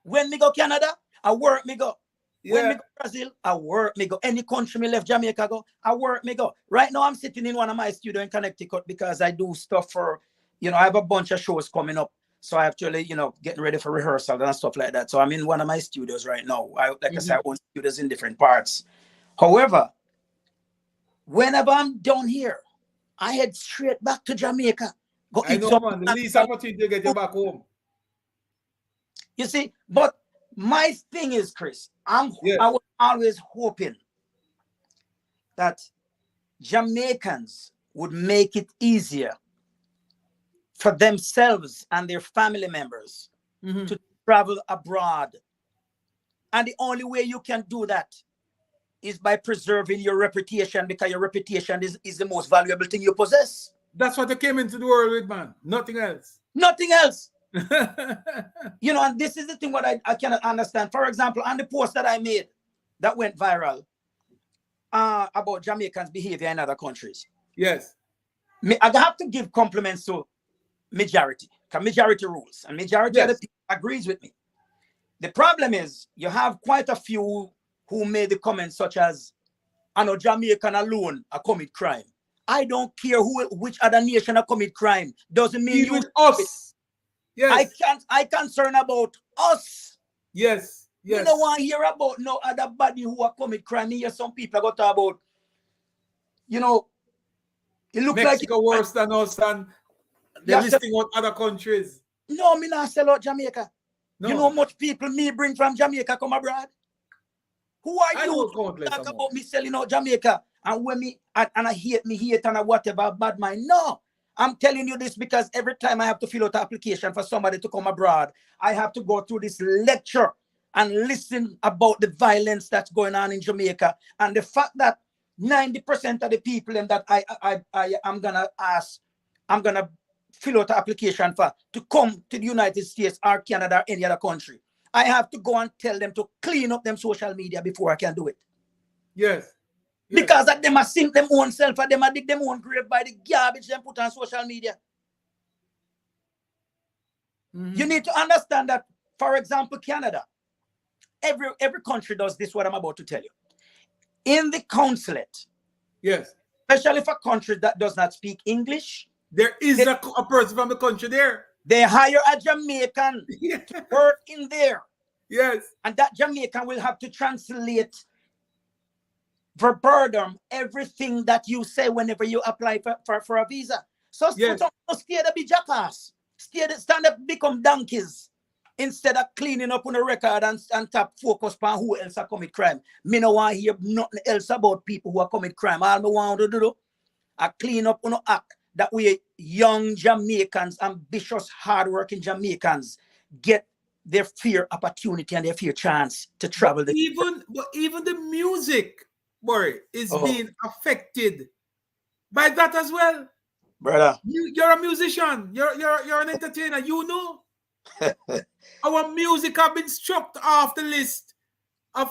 D: When me go Canada, I work, me go.
A: Yeah.
D: When me go Brazil, I work, me go. Any country me left Jamaica go, I work, me go. Right now, I'm sitting in one of my studios in Connecticut because I do stuff for, I have a bunch of shows coming up. So I actually, getting ready for rehearsal and stuff like that. So I'm in one of my studios right now. I said, I own studios in different parts. However, whenever I'm down here, I head straight back to Jamaica. Go
A: I
D: eat
A: know,
D: some.
A: man. The least opportunity to get you back home.
D: You see, but my thing is, Chris, I was always hoping that Jamaicans would make it easier for themselves and their family members to travel abroad. And the only way you can do that is by preserving your reputation, because your reputation is the most valuable thing you possess.
A: That's what I came into the world with, man. Nothing else.
D: Nothing else. And this is the thing what I cannot understand. For example, on the post that I made that went viral about Jamaicans' behavior in other countries.
A: Yes.
D: I have to give compliments to majority, because majority rules, and majority of the people agrees with me. The problem is you have quite a few who made the comments such as, I know Jamaican alone a commit crime. I don't care which other nation a commit crime. Doesn't mean
A: even us. Yes.
D: I concern about us.
A: Yes. Yes.
D: You don't want to hear about no other body who are commit crime. Here some people got to talk about, it looks
A: Mexico
D: like
A: worse than us, and they're listing out other countries.
D: No, me not sell out Jamaica.
A: No.
D: You know how much people me bring from Jamaica come abroad? Who are you to talk about me selling out Jamaica? And when I hate and I whatever bad mind? No, I'm telling you this because every time I have to fill out an application for somebody to come abroad, I have to go through this lecture and listen about the violence that's going on in Jamaica and the fact that 90% of the people that I'm gonna fill out an application for to come to the United States or Canada or any other country, I have to go and tell them to clean up them social media before I can do it.
A: Yes.
D: Because of them I sink them own self and them I dig them own grave by the garbage them put on social media. You need to understand that, for example, Canada, every country does this, what I'm about to tell you. In the consulate,
A: yes,
D: especially for countries that does not speak English,
A: there is a person from the country there.
D: They hire a Jamaican to work in there.
A: Yes.
D: And that Jamaican will have to translate verbatim everything that you say whenever you apply for a visa. So stay to be jackass. Stand up, become donkeys. Instead of cleaning up on the record and tap focus on who else are commit crime. Me no want to hear nothing else about people who are commit crime. All me want to do I clean up on the act that we young Jamaicans, ambitious, hardworking Jamaicans get their fair opportunity and their fair chance to travel.
A: But even the music, boy, is being affected by that as well.
D: Brother.
A: You're a musician. You're an entertainer. You know. Our music have been struck off the list of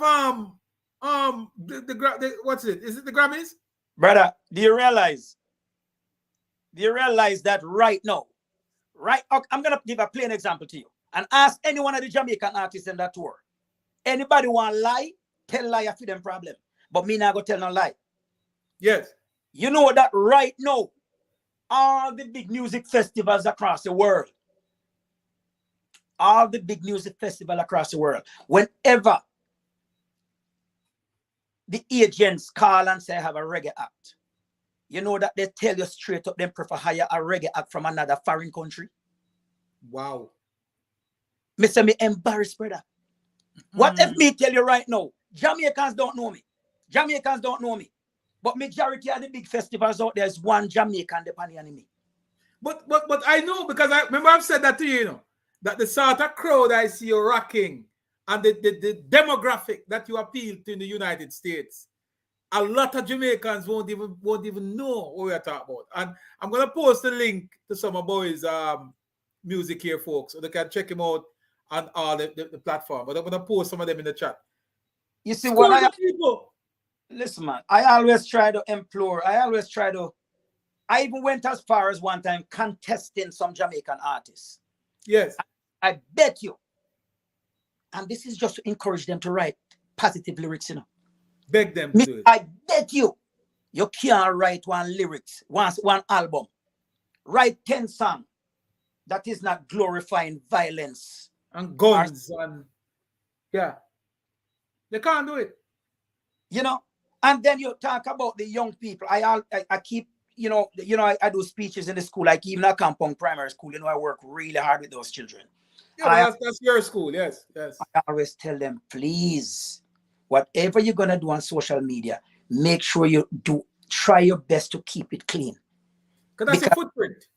A: what's it? Is it the Grammys?
D: Brother, do you realize that right now, I'm gonna give a plain example to you and ask any one of the Jamaican artists in that tour. Anybody want lie? Tell lie for them problem. But me not go tell no lie.
A: Yes.
D: You know that right now, all the big music festivals across the world, whenever the agents call and say I have a reggae act, you know that they tell you straight up them prefer hire a reggae act from another foreign country.
A: Wow.
D: Me say me embarrassed, brother. What if me tell you right now, Jamaicans don't know me. Jamaicans don't know me. But majority of the big festivals out there is one Jamaican depending on me.
A: But I know, because I remember I've said that to you, you know, that the sort of crowd I see you rocking and the demographic that you appeal to in the United States, a lot of Jamaicans won't even know what we're talking about. And I'm gonna post a link to some of boys music here, folks, so they can check him out on all the platform. But I'm gonna post some of them in the chat.
D: You see,
A: Scores of people.
D: Listen, man, I always try to implore, I even went as far as one time contesting some Jamaican artists.
A: Yes.
D: I bet you, and this is just to encourage them to write positive lyrics, you know.
A: Beg them to do it.
D: I bet you can't write one album. Write 10 songs that is not glorifying violence.
A: And guns and yeah. They can't do it.
D: You know, and then you talk about the young people. I keep, I do speeches in the school, like even at Kampong Primary School, I work really hard with those children.
A: Yeah, that's your school, yes.
D: I always tell them, please, whatever you're gonna do on social media, make sure you try your best to keep it clean.
A: Because that's your footprint.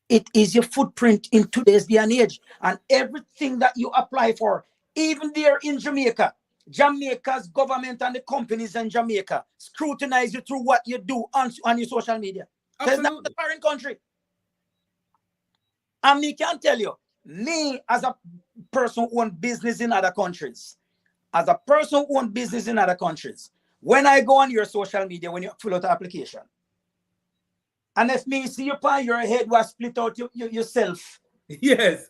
D: It is your footprint in today's day and age. And everything that you apply for, even there in Jamaica, Jamaica's government and the companies in Jamaica scrutinize you through what you do on your social media. Because that's the foreign country. And me can tell you, me as a person who owns business in other countries, when I go on your social media, when you fill out an application, and if me see you pan your head was split out yourself.
A: Yes.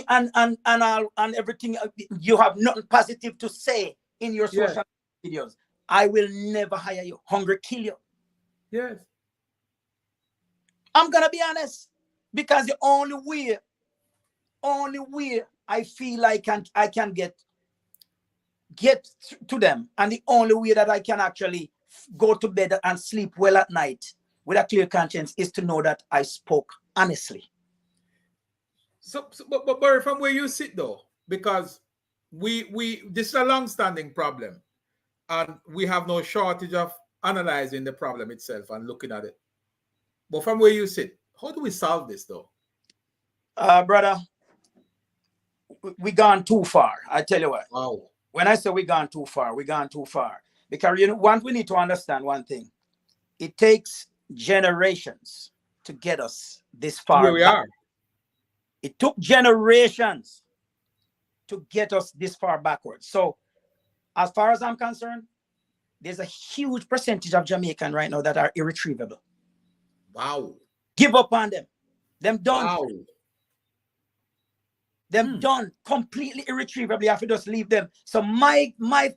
D: and everything, you have nothing positive to say in your social videos, I will never hire you. Hungry kill you.
A: Yes.
D: I'm gonna be honest, because the only way I feel I can get to them, and the only way that I can actually go to bed and sleep well at night with a clear conscience is to know that I spoke honestly.
A: But Barry, from where you sit though, because we this is a long-standing problem, and we have no shortage of analyzing the problem itself and looking at it. But from where you sit, how do we solve this though?
D: Brother, we gone too far. I tell you what.
A: Wow.
D: When I say we gone too far. Because we need to understand one thing. It takes generations to get us this far.
A: Where we are.
D: It took generations to get us this far backwards. So, as far as I'm concerned, there's a huge percentage of Jamaicans right now that are irretrievable.
A: Wow.
D: Give up on them. Them done.
A: Wow.
D: Them done. Completely irretrievably. You have to just leave them. So my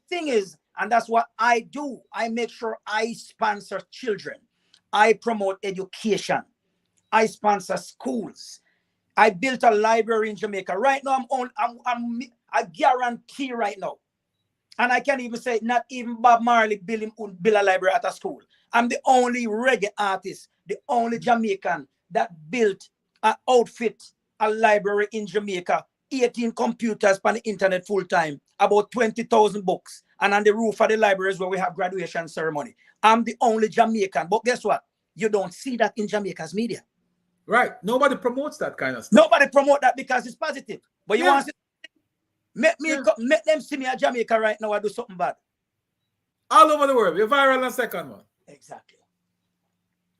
D: thing is, and that's what I do, I make sure I sponsor children. I promote education. I sponsor schools. I built a library in Jamaica. Right now, I guarantee right now, and I can even say not even Bob Marley built a library at a school. I'm the only reggae artist, the only Jamaican that built an outfit, a library in Jamaica, 18 computers on the internet full time, about 20,000 books, and on the roof of the library is where we have graduation ceremony. I'm the only Jamaican, but guess what? You don't see that in Jamaica's media.
A: Right. Nobody promotes that kind of stuff.
D: Nobody promote that because it's positive. But you want to make them see me at Jamaica right now. I do something bad.
A: All over the world. You're viral on the second one.
D: Exactly.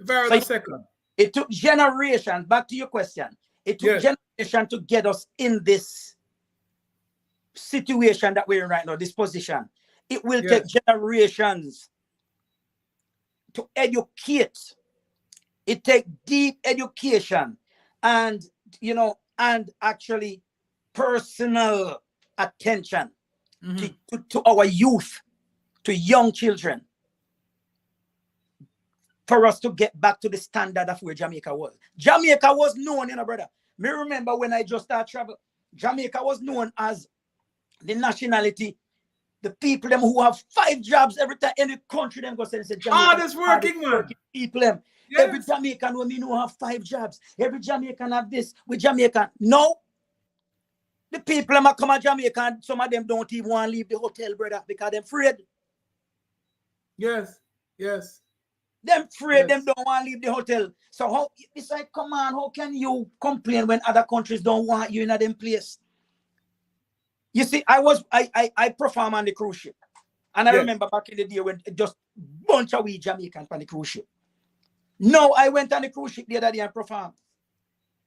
A: You're viral on the second.
D: It took generations. Back to your question. It took generations to get us in this situation that we're in right now, this position. It will take generations to educate. It takes deep education and actually personal attention to our youth, to young children, for us to get back to the standard of where Jamaica was. Jamaica was known, brother. Me remember when I just started travel, Jamaica was known as the nationality, the people them who have 5 jobs every time in the country them go say Jamaica.
A: Hardest working man.
D: People them. Yes. Every Jamaican will have 5 jobs. Every Jamaican have this with Jamaican. No. The people that come to Jamaica, and some of them don't even want to leave the hotel, brother, because they're afraid.
A: Yes. Yes.
D: Them afraid,
A: Yes.
D: them don't want to leave the hotel. So how it's like, come on, how can you complain when other countries don't want you in a them place? You see, I perform on the cruise ship. And I remember back in the day when just bunch of we Jamaicans on the cruise ship. No, I went on the cruise ship the other day and performed.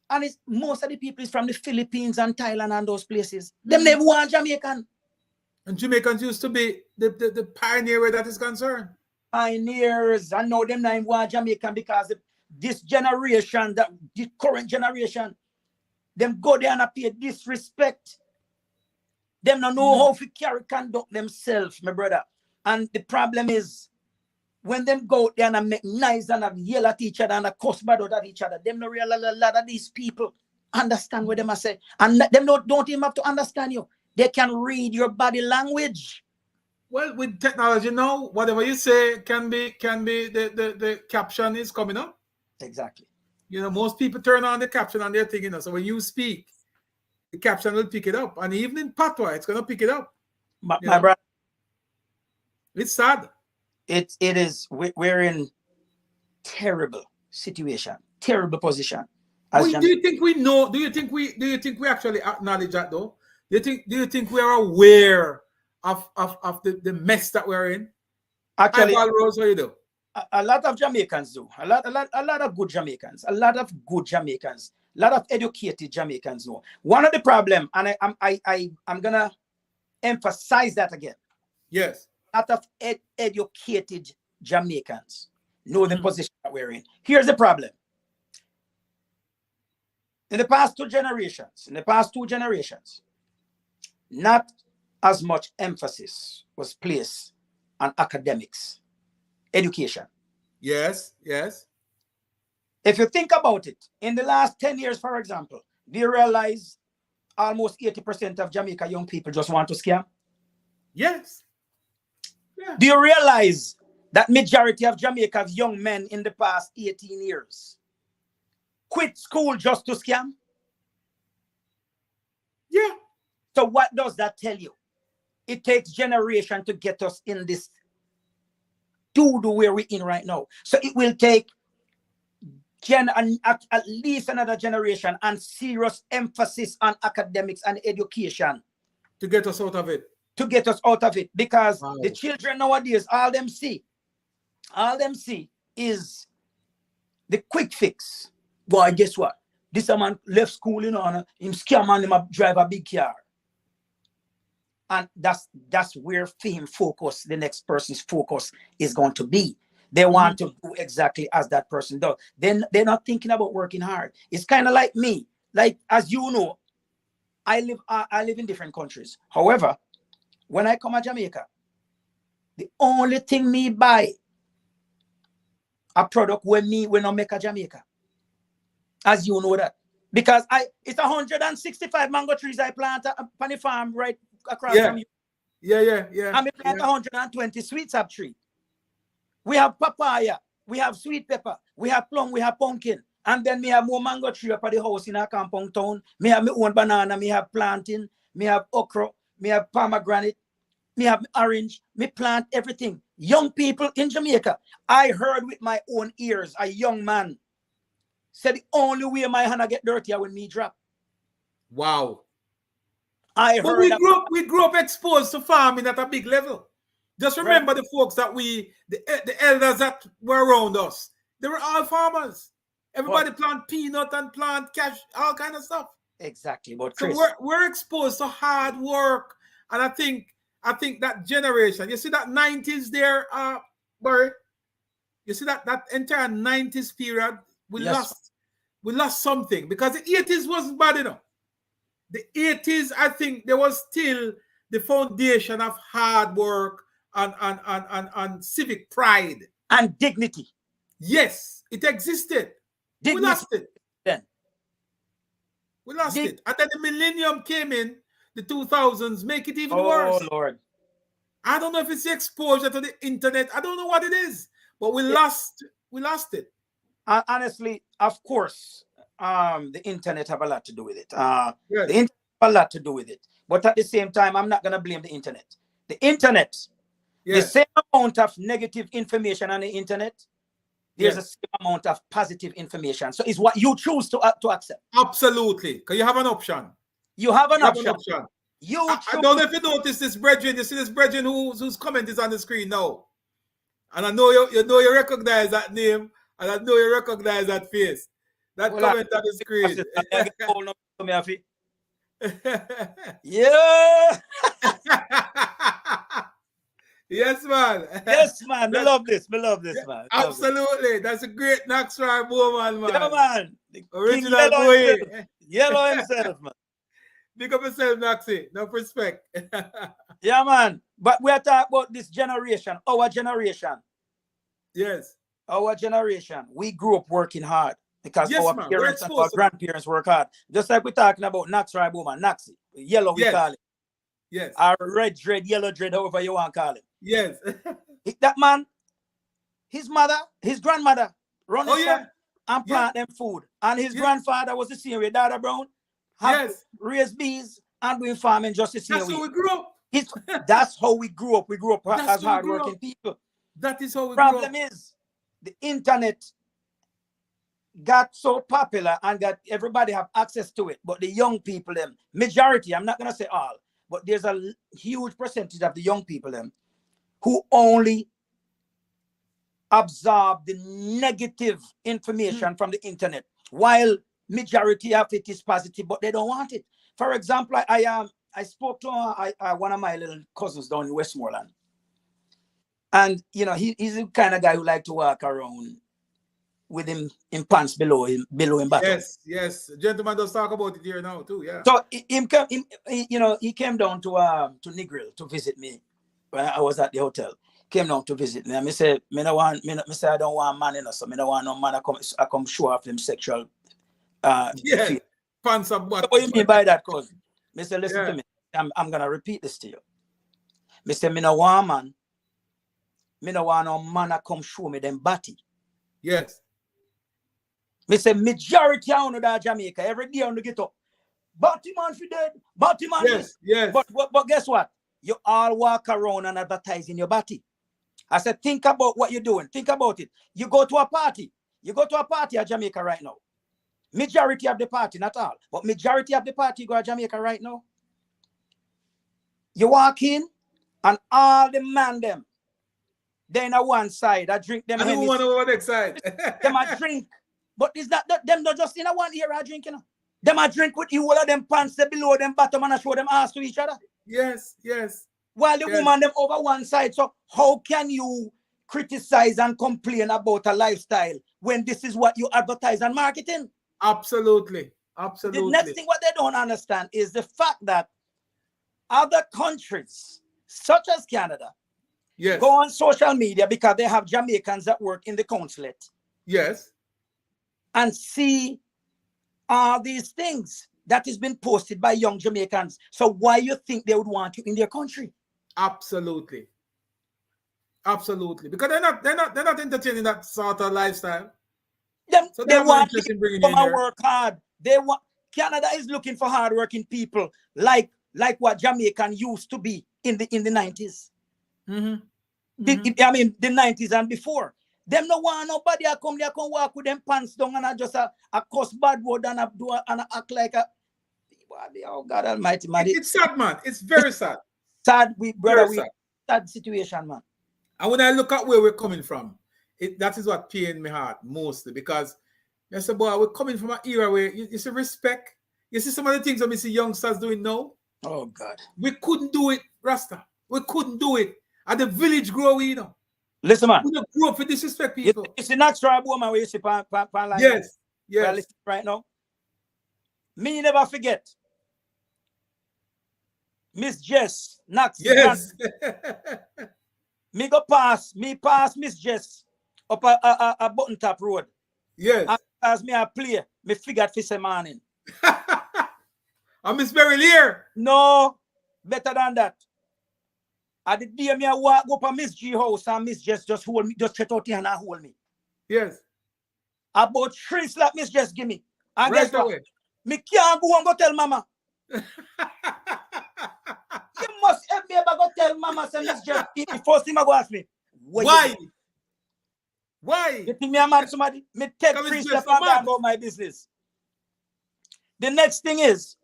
D: And it's most of the people is from the Philippines and Thailand and those places. Them never want Jamaican.
A: And Jamaicans used to be the pioneer where that is concerned.
D: Pioneers. I know them not want Jamaican because this generation, the current generation, them go there and appear disrespect. Them don't know how to conduct themselves, my brother. And the problem is, when them go out there and make nice and yell at each other and cuss bad out at each other, them don't realize a lot of these people understand what them are saying. And them don't even have to understand you. They can read your body language.
A: Well, with technology now, whatever you say can be the caption is coming up.
D: Exactly.
A: You know, most people turn on the caption on their thing, you know. So when you speak, the caption will pick it up. And even in patois, it's gonna pick it up.
D: My brother.
A: It's sad.
D: It is. We're in terrible situation, terrible position.
A: Do you think we know? Do you think we actually acknowledge that though? Do you think we are aware of the mess that we're in?
D: Actually,
A: Rose, what you do?
D: A lot of Jamaicans do. A lot of good Jamaicans. A lot of good Jamaicans. A lot of educated Jamaicans know. One of the problem, and I'm gonna emphasize that again.
A: Yes.
D: A lot of educated Jamaicans know the position that we're in. Here's the problem. In the past two generations, not as much emphasis was placed on academics, education.
A: Yes, yes.
D: If you think about it, in the last 10 years, for example, do you realize almost 80% of Jamaica young people just want to scam?
A: Yes. Yeah.
D: Do you realize that majority of Jamaica's young men in the past 18 years quit school just to scam?
A: Yeah.
D: So what does that tell you? It takes generation to get us in this doo-doo where we're in right now. So it will take at least another generation and serious emphasis on academics and education
A: to get us out of it.
D: Because the children nowadays, all them see is the quick fix. Boy, guess what? This man left school, you know, and him scam and him drive a big car. And that's where fame focus, the next person's focus is going to be. They want to do exactly as that person does. Then they're not thinking about working hard. It's kind of like me. Like, as you know, I live in different countries. However, when I come to Jamaica, the only thing me buy a product when I make a Jamaica. As you know that. Because it's 165 mango trees I plant on the farm right across from you.
A: Yeah.
D: And I plant 120 sweet sap tree. We have papaya, we have sweet pepper, we have plum, we have pumpkin. And then me have more mango tree up at the house in a compound town. Me have my own banana, me have plantain, me have okra, me have pomegranate, me have orange, me plant everything. Young people in Jamaica, I heard with my own ears, a young man said the only way my hand get dirty is when me drop.
A: Wow.
D: I heard
A: we grew up exposed to farming at a big level. Just remember the folks that the elders that were around us. They were all farmers. Everybody plant peanut and plant cash, all kind of stuff.
D: Exactly. But
A: so we're exposed to hard work, and I think that generation. You see that 90s there, Barry. You see that entire 90s period. We lost something because the 80s wasn't bad enough. The 80s, I think, there was still the foundation of hard work and civic pride
D: and dignity.
A: Yes, it existed. Dignity. We lost it.
D: Then
A: we lost it, and then the millennium came in, the 2000s, make it even worse.
D: Oh Lord!
A: I don't know if it's the exposure to the internet. I don't know what it is, but we lost it.
D: Honestly, of course, the internet have a lot to do with it. The a lot to do with it. But at the same time, I'm not gonna blame the internet. The internet, the
A: Yes.
D: same amount of negative information on the internet, there's a
A: Yes.
D: same amount of positive information. So it's what you choose to accept.
A: Absolutely. Because you have an option.
D: You have an
A: You have an
D: option.
A: option.
D: You
A: I
D: choose.
A: don't know if you notice this brethren. You see this brethren whose comment is on the screen now. And I know you recognize that name, and I know you recognize that face. That
D: Well,
A: comment on the screen.
D: Yeah.
A: Yes, man.
D: Yes, man. We love this. We love this, man.
A: Absolutely. That's a great Knoxville woman, man.
D: Yeah, man. The
A: Original
D: King Yellow
A: boy.
D: himself. Yellow himself, man.
A: Big up yourself, Noxy. No respect.
D: Yeah, man. But we are talking about this generation, our generation.
A: Yes.
D: Our generation. We grew up working hard because
A: Yes,
D: our
A: man.
D: parents and our grandparents work hard. Just like we're talking about Knoxville woman, Noxy. Yellow, we call it.
A: Yes.
D: Or red dread, yellow dread, however you want to call it.
A: Yes.
D: That man, his mother, his grandmother, run the shop and plant them food. And his grandfather was the same way, Dada Brown. Raised bees and doing farming just the same way.
A: That's how we grew up.
D: That's how we grew up. We grew up as hardworking people.
A: That is how we grew up.
D: Problem is, the internet got so popular and got everybody have access to it. But the young people, them, majority, I'm not going to say all, but there's a huge percentage of the young people, them, who only absorb the negative information from the internet, while majority of it is positive, but they don't want it. For example, I spoke to one of my little cousins down in Westmoreland, and you know he's the kind of guy who like to walk around with him in pants below him bottom.
A: Yes. Gentleman does talk about it here now too. Yeah.
D: So he came down to Negril to visit me when I was at the hotel. Came down to visit me, and I said, I don't want man in us, so I don't want no man I come show off them sexual.
A: Pants and butt.
D: What do you mean by that, cousin? I said, listen to me. I'm gonna repeat this to you. I said, I don't want man. I don't want no man to come show me them body.
A: Yes.
D: I said, majority of that Jamaica every day on the get up. Body man for dead. Body man.
A: Yes.
D: But guess what? You all walk around and advertising your body. I said, think about what you're doing. Think about it. You go to a party. You go to a party at Jamaica right now. Majority of the party, not all, but majority of the party go to Jamaica right now. You walk in and all the man them, they on one side, I drink them.
A: I don't want to go on the next side.
D: Them a drink. But is that them not just in a one area drinking? You know? Them a drink with you, all of them pants below them bottom and I show them ass to each other.
A: Yes.
D: While the woman them over one side. So how can you criticize and complain about a lifestyle when this is what you advertise and marketing?
A: Absolutely.
D: The next thing what they don't understand is the fact that other countries, such as Canada, go on social media because they have Jamaicans that work in the consulate.
A: Yes.
D: And see all these things that has been posted by young Jamaicans. So why you think they would want you in their country?
A: Absolutely. Because they're not entertaining that sort of lifestyle.
D: They want to come and work hard. Canada is looking for hardworking people like what Jamaican used to be in the 90s.
A: Mm-hmm.
D: I mean the 90s and before. Them no want nobody I come there can walk with them pants down and I just a cuss bad word and act like a oh God Almighty, man.
A: It's sad, man. It's very sad.
D: Sad, sad situation, man.
A: And when I look at where we're coming from, that is what pained me heart mostly because I said, boy, we're coming from an era where you see respect. You see some of the things that we see youngsters doing now.
D: Oh God.
A: We couldn't do it, Rasta. We couldn't do it. At the village grow, you know.
D: Listen, man.
A: We don't grow up with disrespect people.
D: It's the next tribe woman where you see pan line.
A: Yes.
D: Right now. Me never forget. Miss Jess, Knox.
A: Yes.
D: Me pass Miss Jess up a button top road.
A: Yes.
D: And as me I play, me figured for some morning.
A: And Miss Berry Lear.
D: No, better than that. At the day me I walk up a Miss G house and Miss Jess just hold me, just stretch out here and hold me.
A: Yes.
D: About 3 slap Miss Jess give me. And
A: right
D: guess what?
A: away.
D: Me can't go and go tell mama. You must help me ever go tell Mama say Miss Jeff. The first thing I go ask me,
A: Why?
D: You
A: Why?
D: think me a mad somebody? Me take
A: Come
D: free
A: it's
D: step
A: just a
D: and
A: man.
D: about my business. The next thing is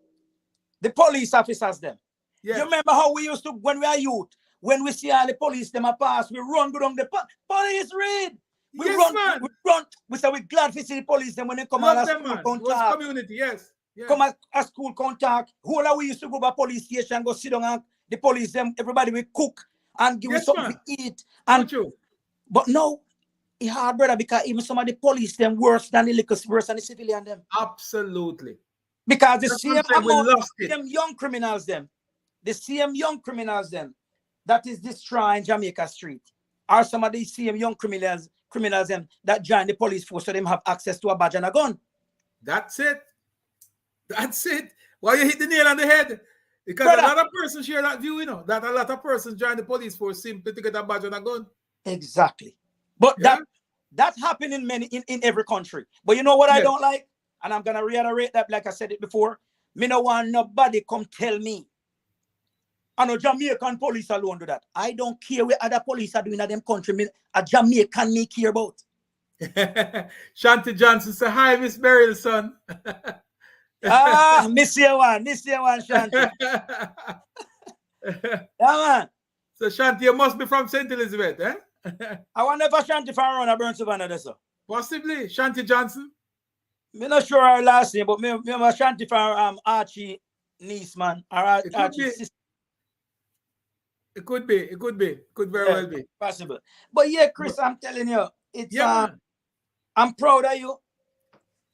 D: the police officers them.
A: Yes.
D: You remember how we used to when we are youth, when we see all the police them a pass, we run go down the police read. We
A: Yes,
D: run,
A: man.
D: we run. We say we glad to see the police them when they come out
A: Love
D: of
A: them,
D: school
A: man. It was
D: contact.
A: community, yes. Yeah.
D: Come at a school contact. Who are we used to go to police station, go sit down and the police them, everybody will cook and give us something to eat. And
A: true.
D: but no, it's hard, brother, because even some of the police them worse than the liquor, worse than the civilian them.
A: Absolutely.
D: Because the
A: That's
D: same
A: what I'm saying, we
D: amount
A: lost
D: of
A: it.
D: them young criminals them, the same young criminals them that is destroying Jamaica Street are some of these same young criminals them that join the police force so them have access to a badge and a gun.
A: That's it. That's it. Why you hit the nail on the head? Because
D: Brother,
A: a lot of persons share that view, you know, that a lot of persons join the police force simply to get a badge and a gun.
D: Exactly. But
A: Yeah?
D: that happened in many in every country. But you know what I
A: Yes.
D: don't like? And I'm gonna reiterate that, like I said it before. Me no want nobody come tell me. I know Jamaican police alone do that. I don't care what other police are doing in them country. Me, a Jamaican me care about.
A: Shanti Johnson say, hi, Miss Beryl, son.
D: Miss you one, Shanti. Yeah, man.
A: So Shanti, you must be from St. Elizabeth, eh?
D: I want never Shanti for around a burn Savannah there, sir.
A: Possibly. Shanti Johnson.
D: Me not sure her last name, but me a Shanti for Archie niece, man. Or
A: It could
D: Archie
A: be.
D: sister.
A: It could be. It could be. Could very well be.
D: Possible. But yeah, Chris, I'm telling you, it's
A: Yeah,
D: I'm proud of you.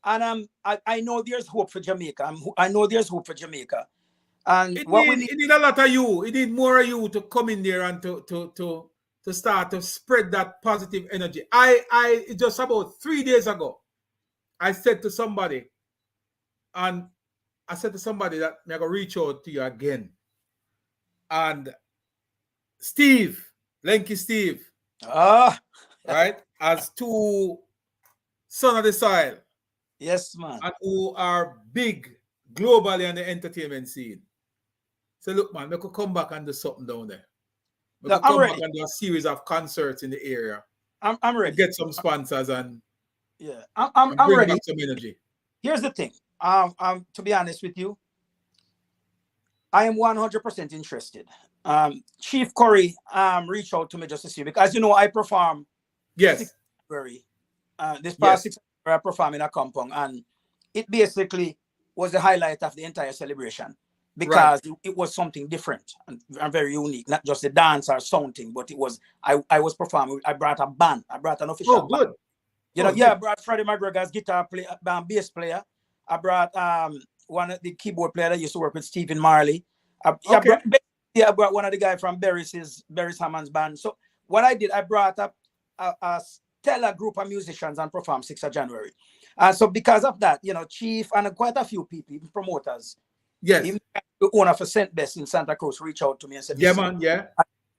D: And I know there's hope for Jamaica. I know there's hope for Jamaica. And
A: It
D: what we
A: need, it need a lot of you. It need more of you to come in there and to start to spread that positive energy. I just about 3 days ago, I said to somebody, and I said to somebody that I'm gonna reach out to you again. And Steve, Lenky Steve, right, as two son of the soil,
D: yes, man.
A: and who are big globally on the entertainment scene. So look, man, we could come back and do something down there. We could come back and do a series of concerts in the area.
D: I'm ready.
A: Get some sponsors and
D: I'm
A: bring
D: ready.
A: back some energy.
D: Here's the thing. To be honest with you, I am 100% interested. Chief Curry reached out to me just to see, because you know I perform.
A: Yes.
D: February. This past 6 I performed in a compound, and it basically was the highlight of the entire celebration, because it was something different and very unique, not just the dance or something, but it was I was performing. I brought a band. I brought an official band.
C: Good.
D: You know, I brought Freddie McGregor's guitar player, bass player. I brought one of the keyboard player that used to work with Stephen Marley. I brought one of the guys from Barry's Hammond's band. So what I did, I brought up a stellar group of musicians and performed 6th of January. So because of that, you know, Chief and quite a few people, even promoters, even the owner for St. Best in Santa Cruz, reached out to me and said,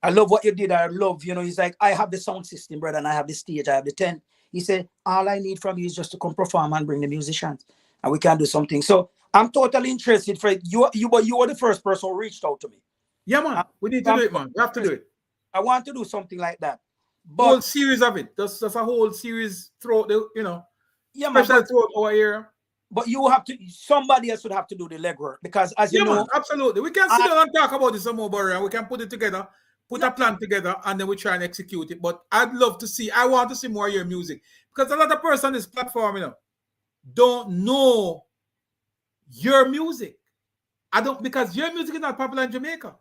D: I love what you did. I love, you know, he's like, I have the sound system, brother, and I have the stage, I have the tent. He said, all I need from you is just to come perform and bring the musicians, and we can do something. So I'm totally interested for you. But you were the first person who reached out to me.
A: Yeah, man. We need to do it, man. We have to do it.
D: I want to do something like that. But
A: whole series of it. Just a whole series throughout the, you know,
D: especially
A: throughout our area.
D: But you have to, somebody else would have to do the legwork, because as you know,
A: man, absolutely. We can sit down and talk about this some more, Barry, and we can put it together, put a plan together, and then we try and execute it. But I'd love to see, I want to see more of your music, because a lot of person on this platform, you know, don't know your music. Because your music is not popular in Jamaica.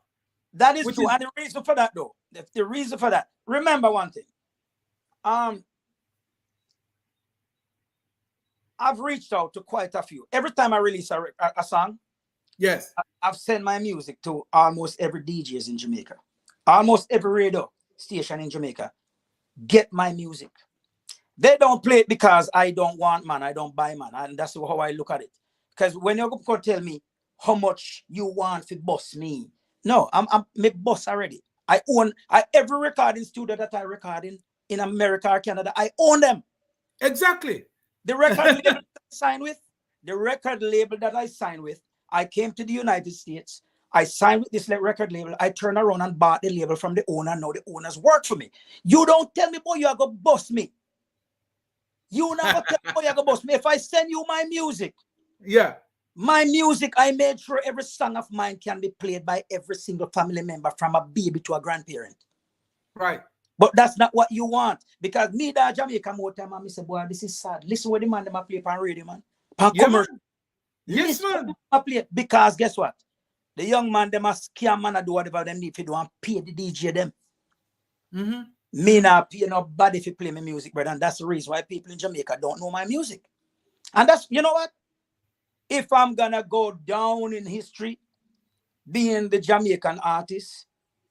D: That is true. And the reason for that, though, the reason for that, remember one thing. I've reached out to quite a few. Every time I release a song,
A: yes,
D: I've sent my music to almost every DJs in Jamaica, almost every radio station in Jamaica. Get my music. They don't play it because I don't want, man. I don't buy, man. And that's how I look at it. Because when you're going to tell me how much you want to boss me, no, I'm boss already. I own every recording studio that I record in America or Canada. I own them.
A: Exactly.
D: The record label that I sign with, I came to the United States. I signed with this record label. I turned around and bought the label from the owner. Now the owners work for me. You don't tell me, boy, you're going to bust me. You not going to tell me, boy, you're going to bust me. If I send you my music, my music, I made sure every song of mine can be played by every single family member, from a baby to a grandparent.
A: Right.
D: But that's not what you want. Because me, that Jamaica, more time, I say, boy, this is sad. Listen what the man them a play on radio, man. Commercial.
A: Man. Yes, man.
D: Play. Because guess what? The young man, them a scam man, do whatever them need to do and pay the DJ them. Me not pay nobody if you play my music, brother. And that's the reason why people in Jamaica don't know my music. And that's, you know what? If I'm gonna go down in history, being the Jamaican artist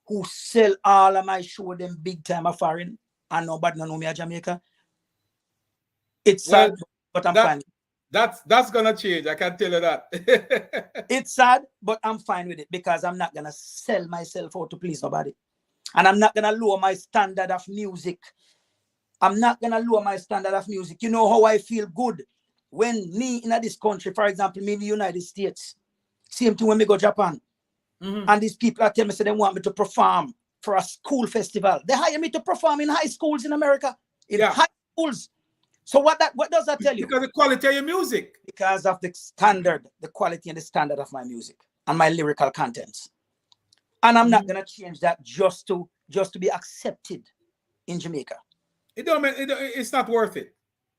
D: who sell all of my show them big time of foreign, and nobody know me at Jamaica, it's sad, but I'm fine.
A: That's gonna change. I can tell you that.
D: It's sad, but I'm fine with it, because I'm not gonna sell myself out to please nobody, and I'm not gonna lower my standard of music. I'm not gonna lower my standard of music. You know how I feel good when me in this country, for example, me in the United States, same thing when me go Japan, and these people are telling me, so they want me to perform for a school festival. They hire me to perform in high schools in America, in high schools. So what does that tell you?
A: Because the quality of your music.
D: Because of the standard, the quality and the standard of my music and my lyrical contents. And I'm not gonna change that just to be accepted in Jamaica.
A: It's not worth it.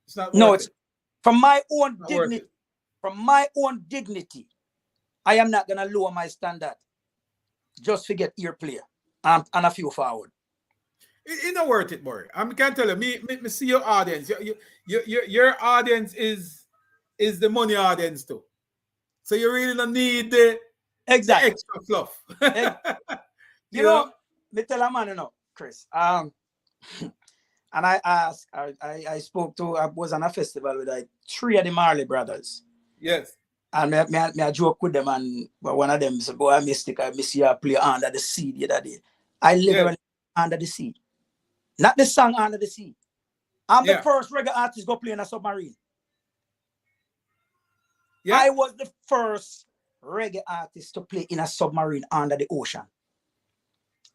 A: It's not.
D: No,
A: worth
D: it's
A: it.
D: From my own dignity. From my own dignity, I am not gonna lower my standard just to get earplay and a few forward.
A: It's not worth it, Murray. I can't tell you. Me see your audience. Your audience is the money audience too. So you really don't need the extra fluff.
D: You know, me tell a man, Chris. And I spoke to. I was on a festival with like 3 of the Marley brothers.
A: Yes.
D: And I joke with them, and one of them said, "Boy, I miss you play Under the Sea the other day." I literally Under the Sea. Not the song Under the Sea. I'm the first reggae artist go play in a submarine. Yeah. I was the first reggae artist to play in a submarine under the ocean.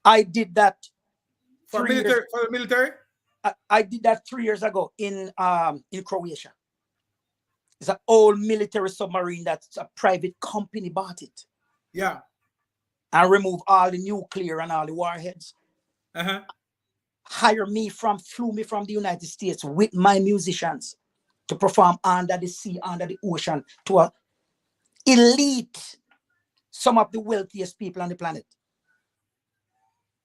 D: I did that
A: for the military.
D: I did that 3 years ago in Croatia. It's an old military submarine that's a private company bought it.
A: Yeah.
D: And remove all the nuclear and all the warheads. Flew me from the United States with my musicians to perform under the sea, under the ocean, to a elite, some of the wealthiest people on the planet.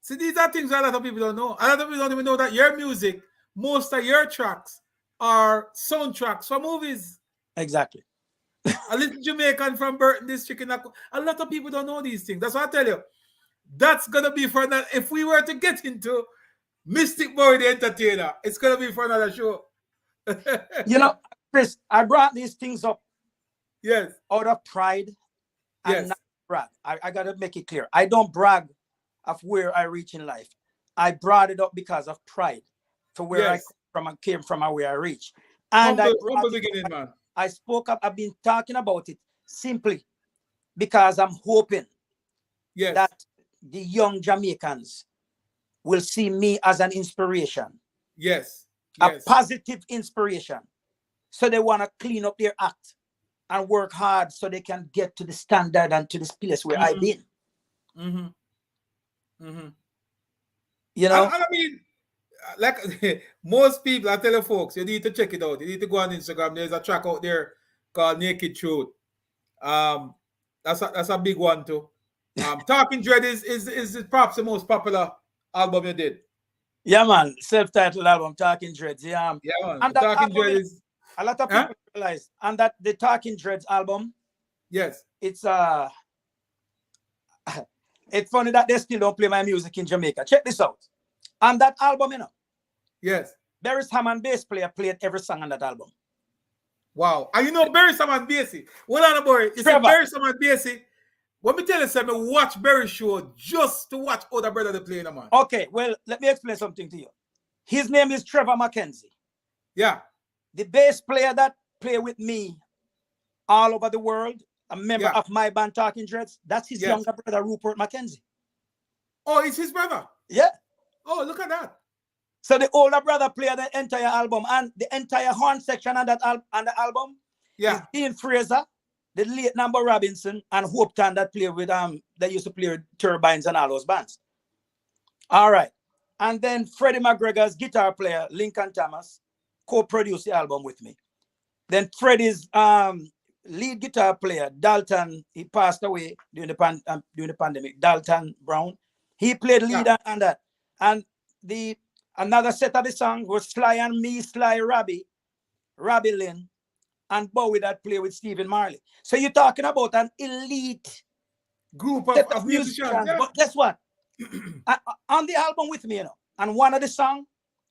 A: See, these are things a lot of people don't know. A lot of people don't even know that your music, most of your tracks are soundtracks for movies.
D: Exactly.
A: A little Jamaican from Burton District. A lot of people don't know these things. That's what I tell you. That's going to be for that. If we were to get into Mystic Boy the Entertainer, it's going to be for another show.
D: Chris, I brought these things up
A: out
D: of pride and not brag. I got to make it clear. I don't brag of where I reach in life. I brought it up because of pride to where I came from and where I reach. And
A: humble beginning, man.
D: I spoke up. I've been talking about it simply because I'm hoping that the young Jamaicans will see me as an inspiration.
A: Yes.
D: A positive inspiration. So they want to clean up their act and work hard so they can get to the standard and to this place where I've been. You know?
A: I mean, like most people, I tell you folks, you need to check it out. You need to go on Instagram. There's a track out there called Naked Truth. That's a big one too. Talking Dread is perhaps the most popular album you did.
D: Yeah, man. Self-titled album, Talking Dreads. Yeah,
A: man.
D: And Talking Dread is a lot of people realize. And that the Talking Dreads album,
A: it's
D: it's funny that they still don't play my music in Jamaica. Check this out. On that album, Barry Sam and bass player played every song on that album.
A: Wow. And you know Barry Sam and Bassy. Hold on, boy. You see Barry Sam and Bassy. Let me tell you something, watch Barry show just to watch other brother they play in a man.
D: Okay, well, let me explain something to you. His name is Trevor Mackenzie.
A: Yeah.
D: The bass player that play with me all over the world a member of my band Talking Dreads. That's his younger brother, Rupert Mackenzie.
A: Oh, it's his brother?
D: Yeah.
A: Oh, look at that.
D: So the older brother played the entire album, and the entire horn section on that on the album is Dean Fraser, the late Number Robinson, and Hope Tan that played with they used to play with Turbines and all those bands. All right. And then Freddie McGregor's guitar player, Lincoln Thomas, co-produced the album with me. Then Freddie's lead guitar player, Dalton, he passed away during the pandemic. Dalton Brown, he played lead on that. And another set of the song was Sly and Me, Sly Robbie Lynn, and Bowie that play with Stephen Marley. So you're talking about an elite
A: group of musicians. Yeah.
D: But guess what? On the album with me, and one of the songs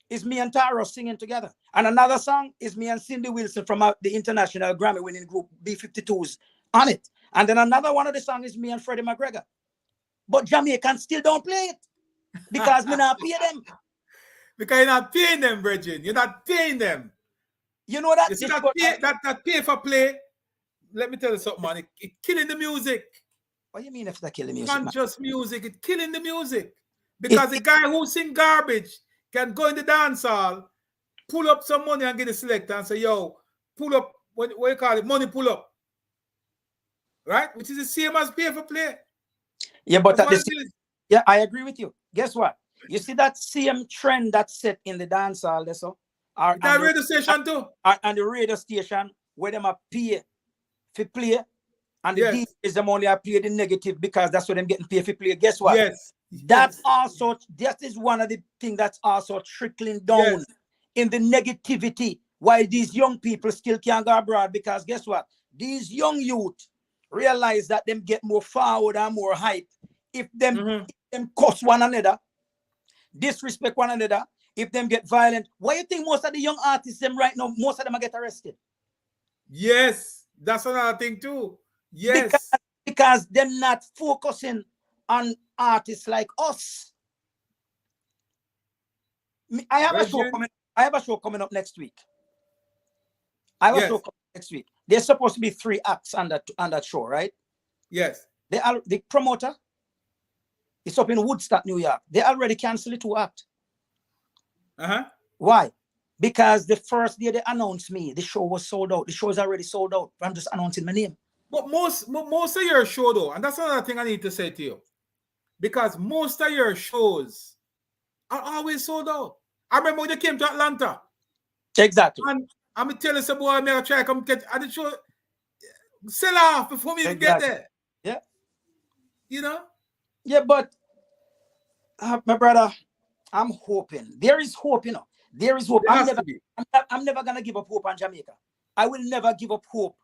D: is me and Taro singing together. And another song is me and Cindy Wilson from the international Grammy winning group B-52s on it. And then another one of the songs is me and Freddie McGregor. But Jamaicans still don't play it because me not pay them.
A: Because you're not paying them, Bridget. You're not paying them.
D: You know that?
A: You see that pay for play? Let me tell you something, man. It's killing the music.
D: What do you mean if that killing music?
A: Not just music, it's killing the music. Because the guy who sing garbage can go in the dance hall, pull up some money and get a selector and say, yo, pull up, what you call it, money pull up. Right? Which is the same as pay for play.
D: Yeah, but yeah, I agree with you. Guess what? You see that same trend that's set in the dance hall,
A: that radio station too.
D: And the radio station where them are pay for play. And the DJs them only are play the negative because that's what them getting paid for play. Guess what?
A: Yes.
D: That is one of the things that's also trickling down in the negativity. Why these young people still can't go abroad, because guess what? These young youth realize that them get more forward and more hype if them cuss one another, disrespect one another, if them get violent. Why you think most of the young artists them right now, most of them are get arrested?
A: Yes, that's another thing too. Yes.
D: Because them not focusing on artists like us. I have a show coming up next week. Next week. There's supposed to be 3 acts on that show, right?
A: Yes.
D: The promoter is up in Woodstock, New York. They already canceled 2 acts. Why? Because the first day they announced me, the show was sold out. The show is already sold out. I'm just announcing my name.
A: But most of your show though, and that's another thing I need to say to you, because most of your shows are always sold out. I remember when you came to Atlanta.
D: Exactly.
A: And I'm going to tell you some boy, I'm going to try to come get at the show, sell off before we even get there.
D: Yeah.
A: You know?
D: Yeah, but my brother, I'm hoping. There is hope, There is hope. I'm never going to give up hope on Jamaica. I will never give up hope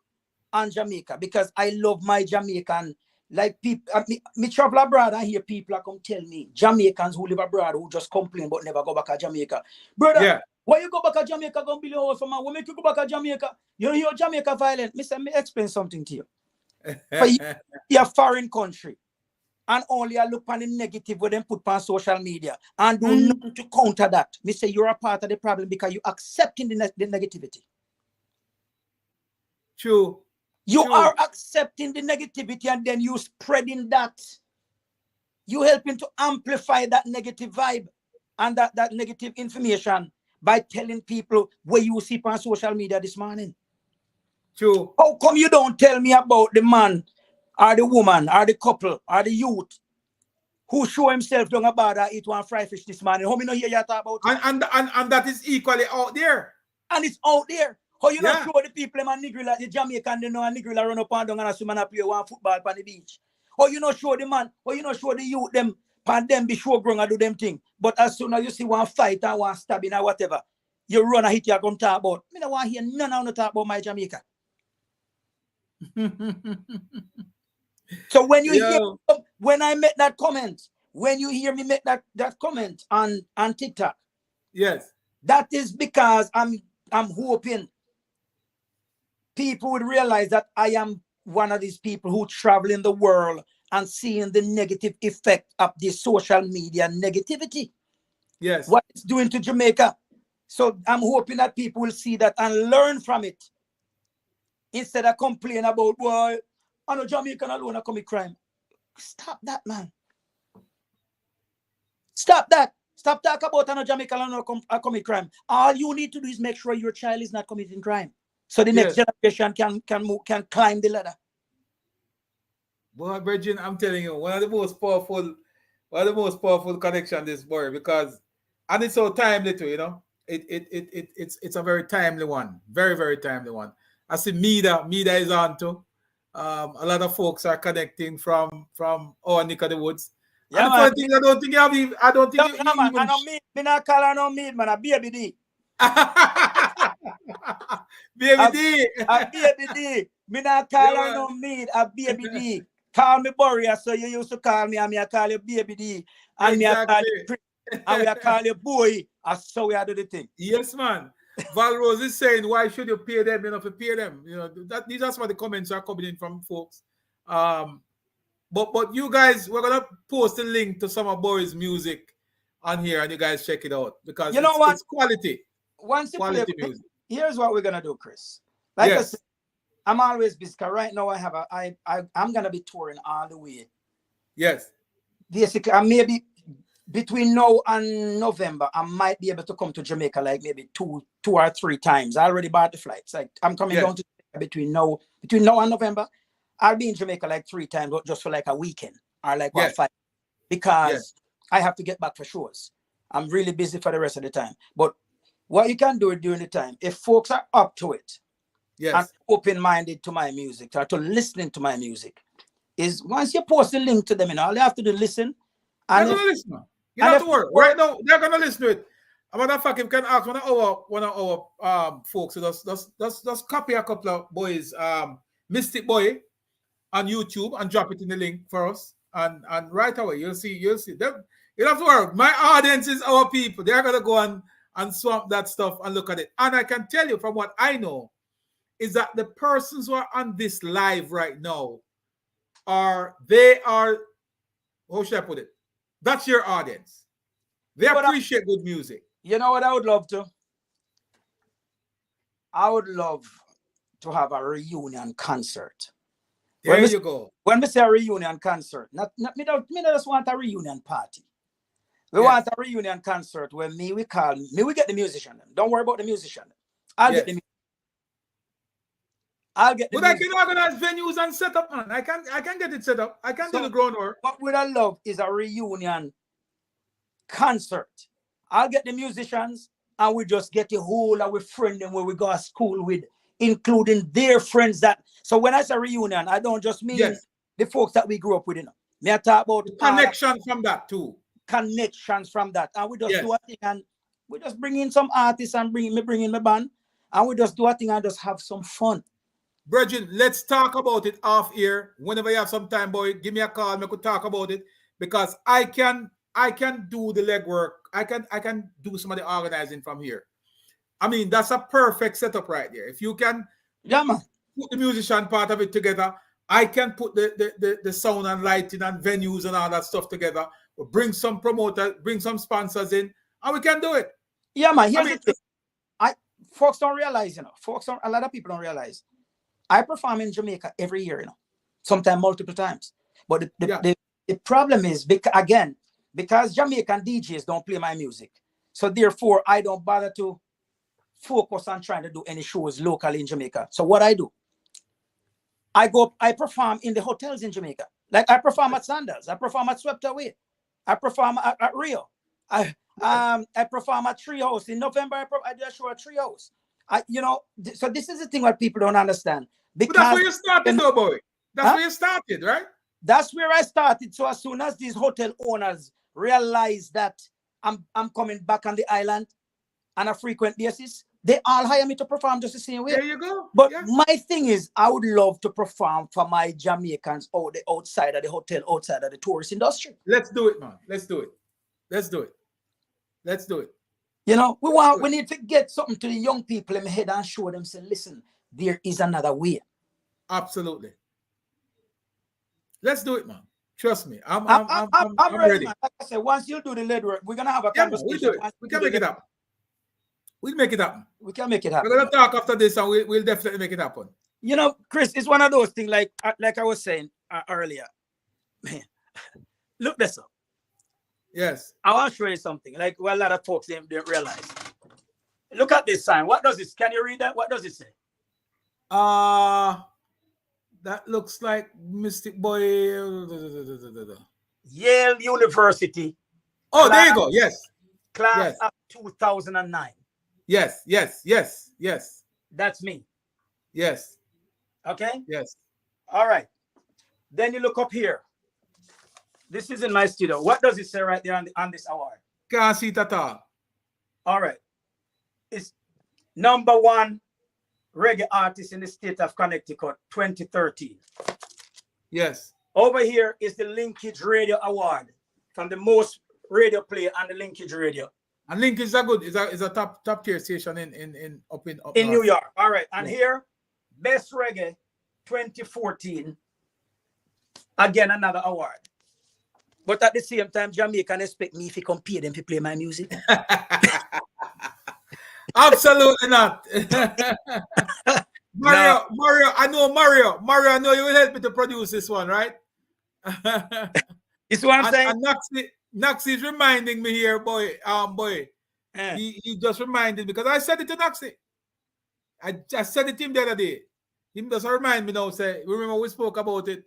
D: on Jamaica because I love my Jamaican. Like people, me travel abroad and hear people come tell me, Jamaicans who live abroad who just complain but never go back to Jamaica. Brother, why you go back to Jamaica, go build a house for man? What make you go back to Jamaica? You know you're Jamaica violent. Me explain something to you. For you're a foreign country and only I look on the negative where them put on social media and do nothing to counter that. Me say you're a part of the problem because you're accepting the negativity.
A: True.
D: You are accepting the negativity and then you spreading that. You helping to amplify that negative vibe and that negative information by telling people what you see on social media this morning.
A: True.
D: How come you don't tell me about the man or the woman or the couple or the youth who show himself down about that eat one fried fish this morning? How me not hear you talk about it?
A: And that is equally out there.
D: And it's out there. How you not show the people them and Negrilla, the Jamaican, they know and Negrilla run up and down and swim and play one football on the beach? How you not show the man? How you not show the youth them and them be show grown and do them thing? But as soon as you see one fight and one stabbing or whatever, you run and hit you come talk about. Me don't want to hear none of them talk about my Jamaica. So when you hear, when I make that comment, when you hear me make that comment on TikTok,
A: yes,
D: that is because I'm hoping people would realize that I am one of these people who travel in the world and seeing the negative effect of the social media negativity.
A: Yes.
D: What it's doing to Jamaica. So I'm hoping that people will see that and learn from it. Instead of complaining about, well, On a Jamaican alone, I commit crime. Stop that, man. Stop that. Stop talking about an Jamaican alone commit crime. All you need to do is make sure your child is not committing crime, so the next generation can climb the ladder.
A: Boy, Bridget, I'm telling you, one of the most powerful connection this boy, because and it's so timely too, you know. It's a very timely one. Very, very timely one. I see Mida is on too. A lot of folks are connecting from our neck of the woods.
D: Yeah,
A: and the funny thing, I don't think you have even, I don't think you
D: man,
A: even
D: I don't mean, me not call her no meat, man, a baby D.
A: Baby D.
D: A baby D. Me not call her no meat, a baby D. Call me Boria, so you used to call me, and me I call you baby D. And me I call you Chris, and we I call you boy. So we are do the thing.
A: Yes, man. Val Rose is saying, why should you pay them? You know, to pay them. You know, these are some of the comments are coming in from folks. But you guys, we're gonna post a link to some of Boris' music on here, and you guys check it out, because
D: you know what?
A: It's quality.
D: Once you
A: quality
D: play,
A: music.
D: Here's what we're gonna do, Chris. Like
A: yes.
D: I said, I'm always busy. Right now, I'm gonna be touring all the way.
A: Yes.
D: Basically, I maybe between now and November, I might be able to come to Jamaica like maybe two or three times. I already bought the flights. Like I'm coming down to between now and November. I'll be in Jamaica like 3 times, but just for like a weekend or like 5, because I have to get back for shows. I'm really busy for the rest of the time. But what you can do during the time, if folks are up to it, and open-minded to my music, or to listening to my music, is once you post the link to them, and all they have to do is listen.
A: And they're gonna listen. You don't have to worry. Right now, they're gonna listen to it. As a matter of fact, if you can ask one of our folks, just copy a couple of boys, Mystic Boy on YouTube, and drop it in the link for us. And right away, you'll see them. You don't have to worry. My audience is our people. They're gonna go and swamp that stuff and look at it. And I can tell you from what I know, is that the persons who are on this live right now are, how should I put it? That's your audience. They appreciate good music.
D: You know what I would love to? I would love to have a reunion concert.
A: There you go.
D: When we say a reunion concert, me just want a reunion party. We want a reunion concert where we get the musician. Don't worry about the musician. I'll get the
A: But I can organize venues and set up, man. I can get it set up. I can do the groundwork.
D: What would I love is a reunion concert. I'll get the musicians, and we just get the whole of our friends where we go to school with, including their friends. So when I say reunion, I don't just mean the folks that we grew up with. You know, me I talk about
A: the connection from that too.
D: Connections from that, and we just do a thing, and we just bring in some artists and bring in my band, and we just do a thing and just have some fun.
A: Bridget, let's talk about it off here. Whenever you have some time, boy, give me a call. We could talk about it, because I can do the legwork. I can do some of the organizing from here. I mean, that's a perfect setup right there. If you can put the musician part of it together, I can put the sound and lighting and venues and all that stuff together. We'll bring some promoters, bring some sponsors in, and we can do it.
D: Yeah, man. Here's the thing. Folks don't realize, you know. A lot of people don't realize. I perform in Jamaica every year, you know, sometimes multiple times. But the problem is, because Jamaican DJs don't play my music. So therefore, I don't bother to focus on trying to do any shows locally in Jamaica. So what I do, I perform in the hotels in Jamaica. Like I perform at Sandals, I perform at Swept Away, I perform at Rio. I perform at Treehouse. In November, I do a show at Treehouse. So this is the thing what people don't understand.
A: But that's where you started, though, boy. That's where you started, right?
D: That's where I started. So as soon as these hotel owners realize that I'm coming back on the island on a frequent basis, they all hire me to perform just the same way.
A: There you go.
D: But my thing is, I would love to perform for my Jamaicans outside of the hotel, outside of the tourist industry.
A: Let's do it, man. Let's do it.
D: You know, we need to get something to the young people in my head and show them, say, listen, there is another way.
A: Absolutely. Let's do it, man. Trust me. I'm ready.
D: Man. Like I said, once you do the lead work, we're gonna have a conversation.
A: We'll do it. We can make it happen. We'll make it happen.
D: We can make it happen.
A: We're gonna talk after this, and we'll definitely make it happen.
D: You know, Chris, it's one of those things like I was saying earlier. Man, look this up.
A: Yes.
D: I want to show you something. Like well, a lot of folks didn't realize. Look at this sign. What does this? Can you read that? What does it say?
A: That looks like Mystic Boy.
D: Yale University.
A: Oh, there you go. Yes.
D: Class of 2009.
A: Yes.
D: That's me.
A: Yes.
D: Okay?
A: Yes.
D: All right. Then you look up here. This is in my studio. What does it say right there on this award?
A: Can't see it at all.
D: All right. It's #1 reggae artist in the state of Connecticut, 2013.
A: Yes.
D: Over here is the Linkage Radio Award from the most radio player on the Linkage Radio.
A: And Linkage is a good, is a top tier station in
D: New York. All right. And here, Best Reggae 2014. Again, another award. But at the same time, Jamaican expect me if you compare them to play my music.
A: Absolutely not. Mario, I know Mario. Mario, I know you will help me to produce this one, right?
D: It's what I'm saying.
A: And Naxi is reminding me here, boy. He just reminded me because I said it to Naxi. I said it to him the other day. He doesn't remind me now. Say, remember we spoke about it.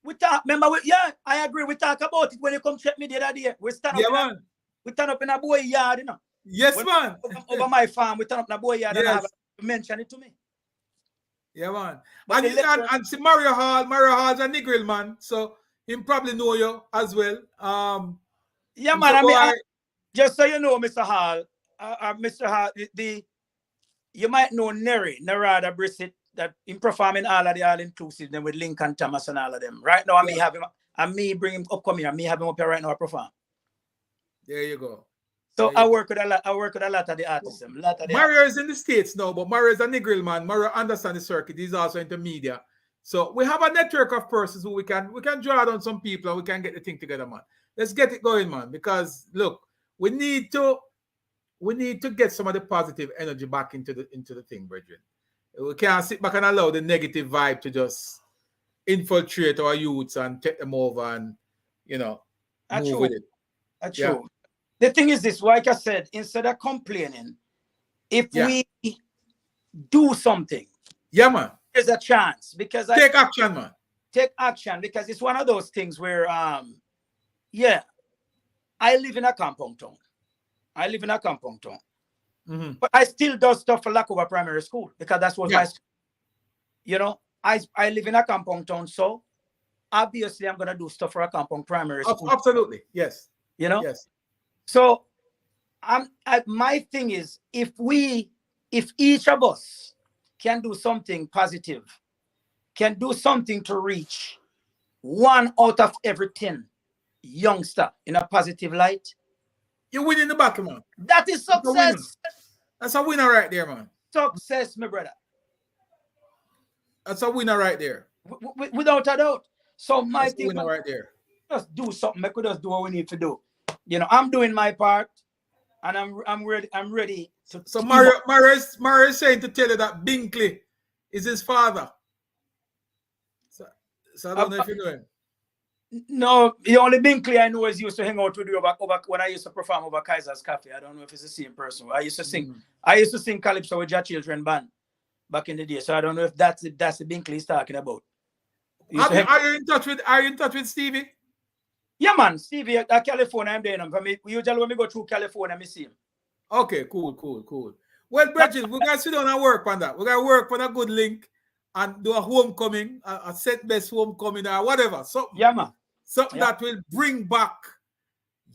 D: I agree. We talk about it when you come check me the other day. We stand up in a boy yard, you know.
A: Yes, man.
D: Over my farm, we turn up in a boy yard and have to mention it to me.
A: Yeah, man. And see Mario Hall's a Negril, man. So him probably know you as well.
D: Yeah, man. I mean, just so you know, Mr. Hall, Mr. Hall, you might know Nerada Brissett, that in performing all of the all-inclusive, them with Lincoln Thomas and all of them. Right now, I me bring him up, come here, me have him up here right now, perform.
A: There you go.
D: So I work with a lot of the artists.
A: Mario is in the States now, but Mario is a Negril man. Mario understands the circuit. He's also into media. So we have a network of persons who we can draw down some people and we can get the thing together, man. Let's get it going, man. Because look, we need to get some of the positive energy back into the thing, brethren. We can't sit back and allow the negative vibe to just infiltrate our youths and take them over and move with it.
D: That's true. The thing is this, like I said, instead of complaining, if we do something,
A: man,
D: there's a chance. Because
A: take action, man.
D: Take action, because it's one of those things where I live in a compound town.
A: Mm-hmm.
D: But I still do stuff for lack of a primary school, because that's what I live in a compound town, so obviously I'm gonna do stuff for a compound primary school.
A: Absolutely, yes.
D: Yes. So my thing is, if each of us can do something positive, can do something to reach 1 out of every 10 youngster in a positive light,
A: you're winning the battle, man.
D: That is success.
A: That's a winner right there, man.
D: Success, my brother.
A: That's a winner right there.
D: Without a doubt. So my
A: That's
D: thing,
A: winner right there.
D: Just do something. We could just do what we need to do. I'm doing my part, and I'm ready. I'm ready to.
A: So Mario is saying to tell you that Binkley is his father. So I don't know if you know him.
D: No, the only Binkley I know is used to hang out with you over when I used to perform over Kaiser's Cafe. I don't know if it's the same person. I used to sing. Mm-hmm. I used to sing Calypso with your children band back in the day. So I don't know if that's the Binkley he's talking about.
A: Are you in touch with Stevie?
D: Yeah, man. Stevie at California, I'm there. Usually when we go through California, I see him.
A: Okay, cool. Well, Bridget, we're going to sit down and work on that. We're going to work on a good link and do a homecoming, a set best homecoming or whatever. Something that will bring back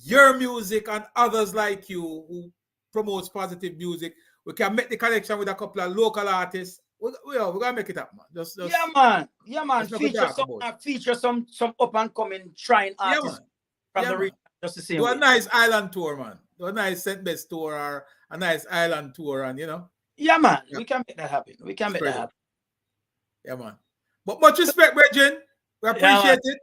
A: your music and others like you who promotes positive music. We can make the connection with a couple of local artists. We're gonna make it up, man.
D: Yeah, man. Feature some up and coming shrine artists from the region. Just the same.
A: Do a nice island tour, man. Do a nice St. Best tour or a nice island tour, and
D: Yeah, man. Yeah. We can make that happen.
A: Yeah, man. But much respect, Bridget. We appreciate it.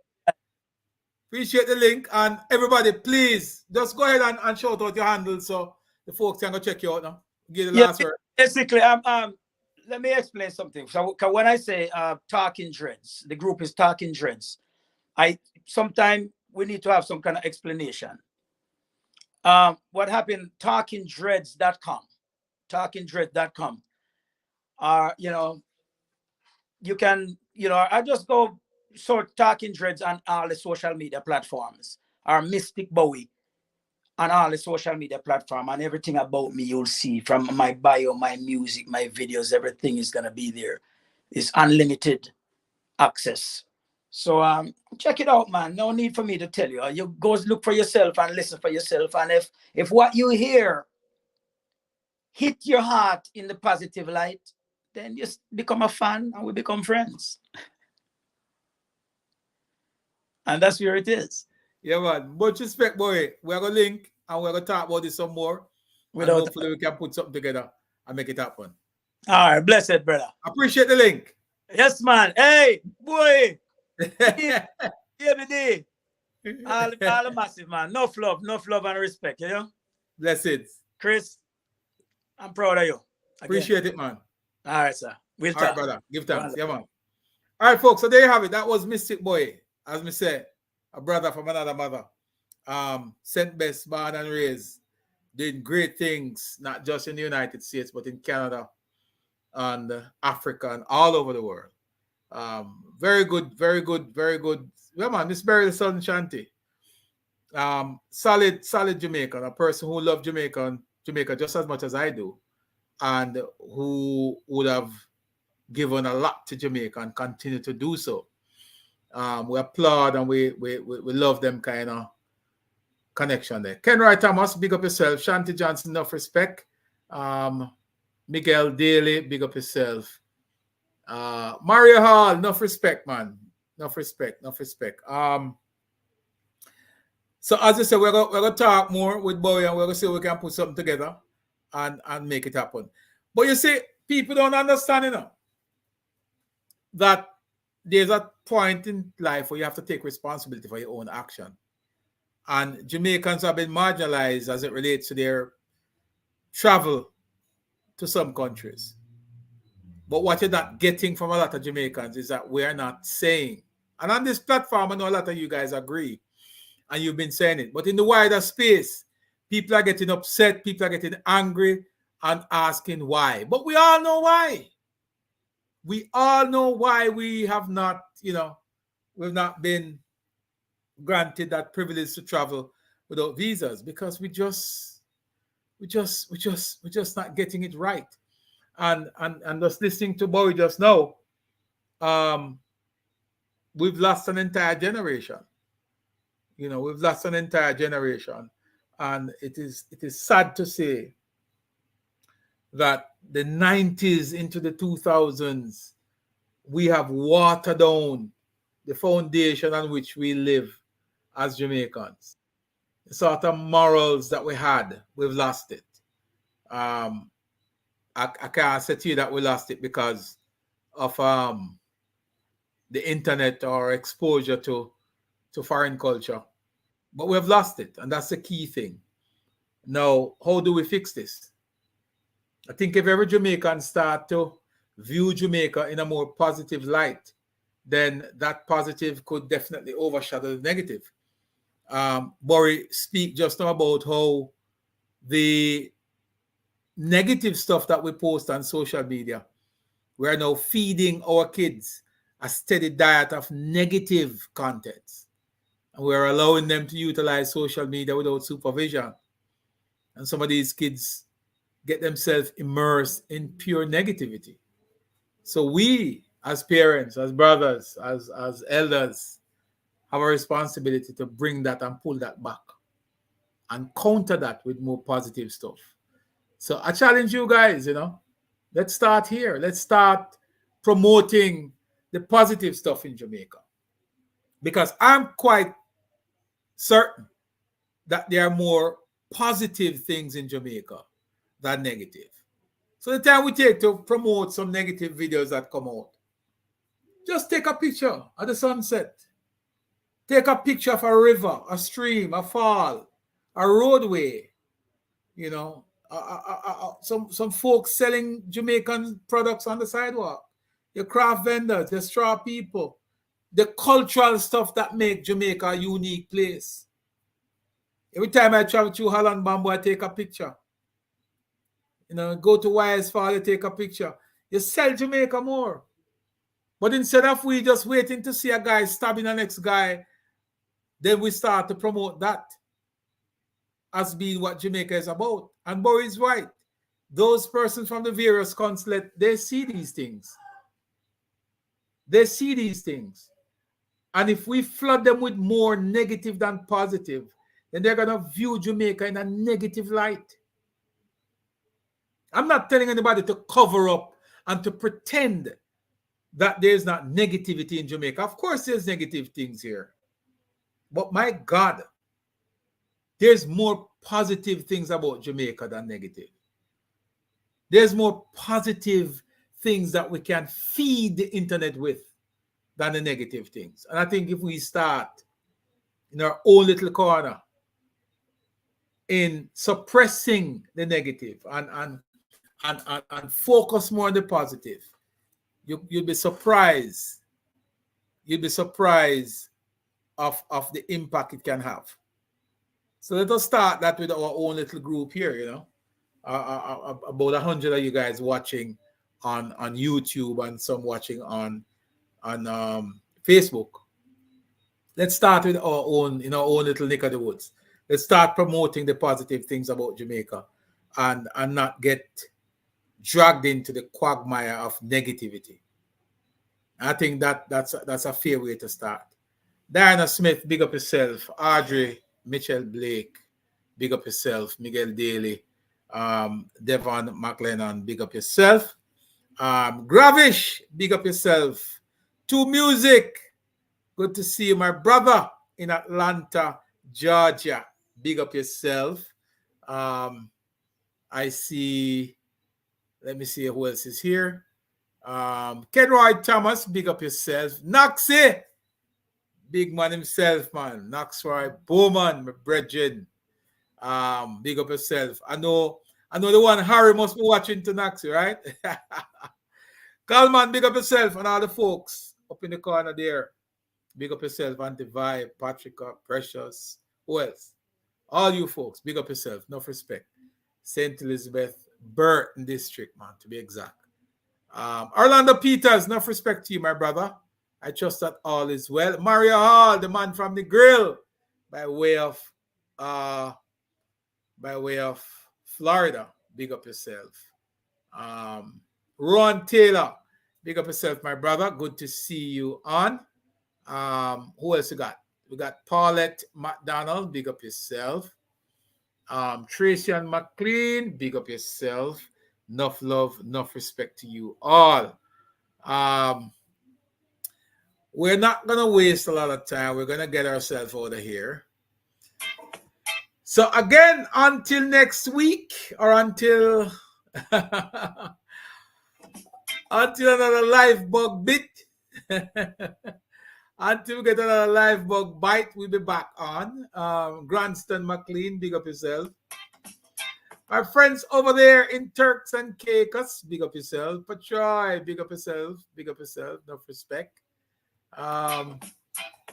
A: Appreciate the link, and everybody, please just go ahead and shout out your handle so the folks can go check you out now. Give the last word.
D: Basically, let me explain something. So 'cause when I say Talking Dreads, the group is Talking Dreads. I sometimes we need to have some kind of explanation. What happened? Talkingdreads.com. You know, you can, I just go sort Talking Dreads on all the social media platforms, or Mystic Bowie on all the social media platform, and everything about me you'll see, from my bio, my music, my videos, everything is gonna be there. It's unlimited access. So check it out, man. No need for me to tell you. You go look for yourself and listen for yourself. And if what you hear hit your heart in the positive light, then just become a fan and we become friends. And that's where it is.
A: Yeah, man. Much respect, boy. We're gonna link and we're gonna talk about this some more. And
D: Without
A: hopefully we can put something together and make it happen.
D: all right, blessed brother.
A: Appreciate the link.
D: Yes, man. Hey, boy. Yeah, me day. All the massive, man. Enough love and respect, you know?
A: Blessings.
D: Chris, I'm proud of you. Again.
A: Appreciate it, man.
D: All right, sir. We'll
A: All
D: talk.
A: right, brother. Give thanks. Yeah, man. All right, folks. So there you have it. That was Mystic Boy, as me said, a brother from another mother. Saint Best, born and raised, did great things, not just in the United States, but in Canada and Africa and all over the world. Very good, very good, very good. Yeah, man, Miss Berry the Southern Shanty. Solid Jamaican, a person who loved Jamaica just as much as I do, and who would have given a lot to Jamaica and continue to do so. We applaud and we love them kind of connection there. Ken Roy Thomas, big up yourself. Shanti Johnson, enough respect. Miguel Daly, big up yourself. Mario Hall, enough respect, man. Enough respect. So as I said, we're gonna talk more with Bowie and we're gonna see if we can put something together and make it happen. But you see, people don't understand, that there's a point in life where you have to take responsibility for your own action. And Jamaicans have been marginalized as it relates to their travel to some countries. But what you're not getting from a lot of Jamaicans is that we're not saying, and on this platform, I know a lot of you guys agree, and you've been saying it, but in the wider space, people are getting upset, people are getting angry and asking why. But we all know why. We all know why we have not, we've not been granted that privilege to travel without visas, because we're just not getting it right. And just listening to Bowie just now, we've lost an entire generation. We've lost an entire generation, and it is sad to say that the 90s into the 2000s, we have watered down the foundation on which we live as Jamaicans. The sort of morals that we had, we've lost it. I can't say to you that we lost it because of the internet or exposure to foreign culture, but we've lost it, and that's the key thing. Now, how do we fix this? I think if every Jamaican start to view Jamaica in a more positive light, then that positive could definitely overshadow the negative. Bory speak just now about how the negative stuff that we post on social media, we're now feeding our kids a steady diet of negative contents. And we're allowing them to utilize social media without supervision. And some of these kids get themselves immersed in pure negativity. So we, as parents, as brothers, as elders, have a responsibility to bring that and pull that back and counter that with more positive stuff. So I challenge you guys, let's start here. Let's start promoting the positive stuff in Jamaica. Because I'm quite certain that there are more positive things in Jamaica than negative. So the time we take to promote some negative videos that come out, just take a picture of the sunset. Take a picture of a river, a stream, a fall, a roadway, some folks selling Jamaican products on the sidewalk. Your craft vendors, your straw people, the cultural stuff that make Jamaica a unique place. Every time I travel through Holland Bamboo, I take a picture. You know, go to YS Fall, you take a picture. You sell Jamaica more. But instead of we just waiting to see a guy stabbing the next guy, then we start to promote that as being what Jamaica is about. And Boris is right. Those persons from the various consulate, they see these things. They see these things. And if we flood them with more negative than positive, then they're going to view Jamaica in a negative light. I'm not telling anybody to cover up and to pretend that there's not negativity in Jamaica. Of course, there's negative things here. But my God, there's more positive things about Jamaica than negative. There's more positive things that we can feed the internet with than the negative things. And I think if we start in our own little corner in suppressing the negative and focus more on the positive, you'll be surprised. You'll be surprised of the impact it can have. So let us start that with our own little group here, you know. About 100 of you guys watching on YouTube and some watching on Facebook. Let's start with our own, in our own little neck of the woods. Let's start promoting the positive things about Jamaica and not get dragged into the quagmire of negativity. I think that's a fair way to start. Diana Smith, big up yourself. Audrey Mitchell Blake, big up yourself. Miguel Daly, Devon McLennan, big up yourself. Gravish, big up yourself. To Music, good to see you, my brother in Atlanta, Georgia. Big up yourself. I see, let me see who else is here. Kenroy Thomas, big up yourself. Noxie, big man himself, man. Noxroy Bowman, my brethren. Big up yourself. I know the one Harry must be watching to Noxie, right? Calman, big up yourself, and all the folks up in the corner there. Big up yourself, Auntie Vibe, Patricia, Precious. Who else? All you folks, big up yourself. Enough respect. St. Elizabeth, Burton District, man, to be exact. Orlando Peters, enough respect to you, my brother. I trust that all is well. Mario Hall, the man from the grill, by way of Florida. Big up yourself. Ron Taylor, big up yourself, my brother. Good to see you on. Who else we got? We got Paulette McDonald, big up yourself. Tracy and McLean, big up yourself. Enough love, enough respect to you all. We're not going to waste a lot of time. We're going to get ourselves out of here. So again, until next week or until another live bug bit. Until we get another live bug bite, we'll be back on. Granston McLean, big up yourself. My friends over there in Turks and Caicos, big up yourself. Patroy, big up yourself. Big up yourself. Enough respect.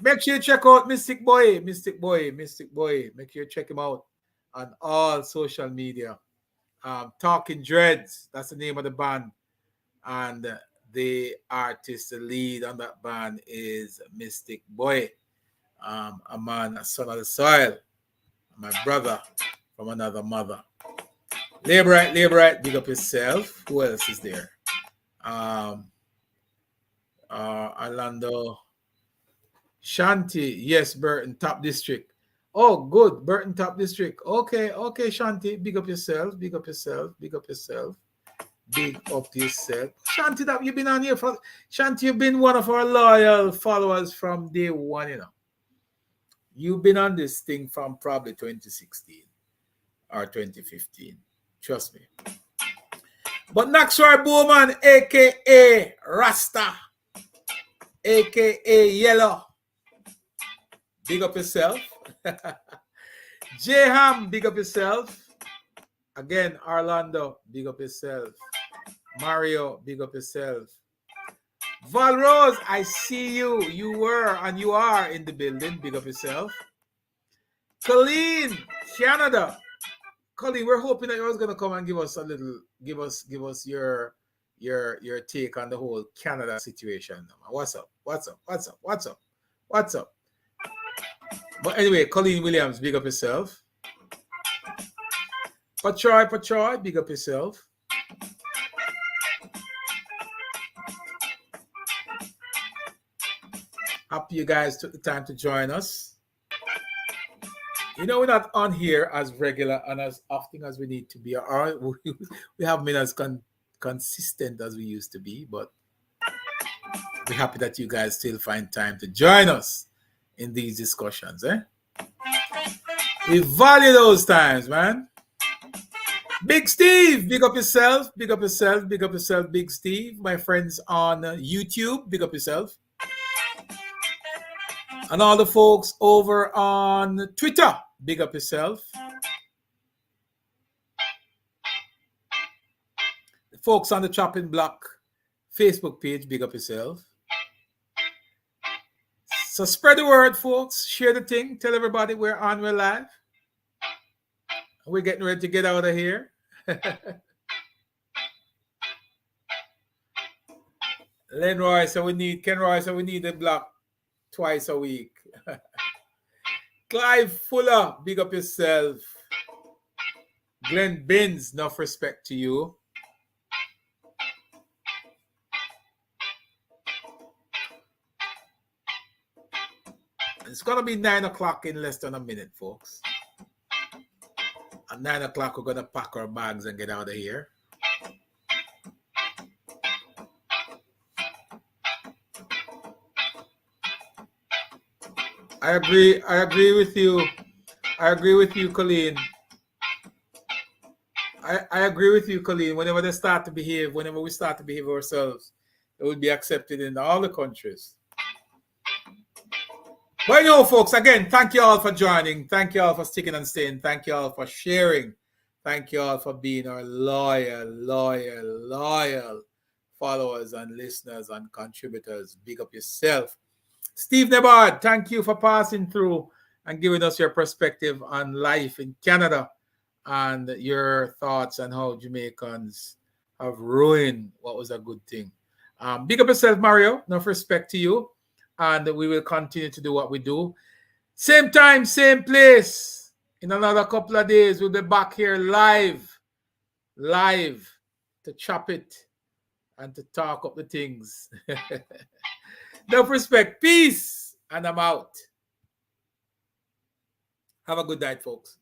A: Make sure you check out Mystic Boy. Make sure you check him out on all social media. Talking Dreads, that's the name of the band. And the artist, the lead on that band is Mystic Boy. A man, a son of the soil. My brother from another mother. Labor right, big up yourself. Who else is there? Orlando Shanti, yes, Burton Top District. Oh, good, Burton Top District. Okay, Shanti, big up yourself. Shanti, that you've been on here for. Shanti, you've been one of our loyal followers from day one, you know. You've been on this thing from probably 2016 or 2015. Trust me. But Naxroy Bowman, aka Rasta, aka Yellow. Big up yourself. J-Ham, big up yourself. Again, Orlando, big up yourself. Mario, big up yourself. Val Rose, I see you. You were and you are in the building. Big up yourself. Colleen, Canada. Colleen, we're hoping that you was gonna come and give us a little, give us your take on the whole Canada situation. What's up? What's up? What's up? What's up? What's up? But anyway, Colleen Williams, big up yourself. Patroy, big up yourself. Happy you guys took the time to join us. You know, we're not on here as regular and as often as we need to be. We haven't been as consistent as we used to be, but we're happy that you guys still find time to join us in these discussions. We value those times, man. Big Steve, big up yourself, big up yourself, big up yourself, Big Steve. My friends on YouTube, big up yourself. And all the folks over on Twitter, big up yourself. The folks on the Chopping Block Facebook page, big up yourself. So spread the word, folks. Share the thing. Tell everybody we're live. We're getting ready to get out of here. Ken Roy, so we need the block twice a week. Clive Fuller, big up yourself. Glenn Binns, enough respect to you. It's gonna be 9 o'clock in less than a minute, folks. At 9 o'clock, we're gonna pack our bags and get out of here. I agree with you. I agree with you, Colleen. I agree with you, Colleen. Whenever we start to behave ourselves, it will be accepted in all the countries. But you know, folks, again, thank you all for joining. Thank you all for sticking and staying. Thank you all for sharing. Thank you all for being our loyal followers and listeners and contributors. Big up yourself. Steve Nebard, thank you for passing through and giving us your perspective on life in Canada and your thoughts on how Jamaicans have ruined what was a good thing. Big up yourself, Mario. Enough respect to you. And we will continue to do what we do. Same time, same place. In another couple of days, we'll be back here live to chop it and to talk up the things. Enough respect. Peace. And I'm out. Have a good night, folks.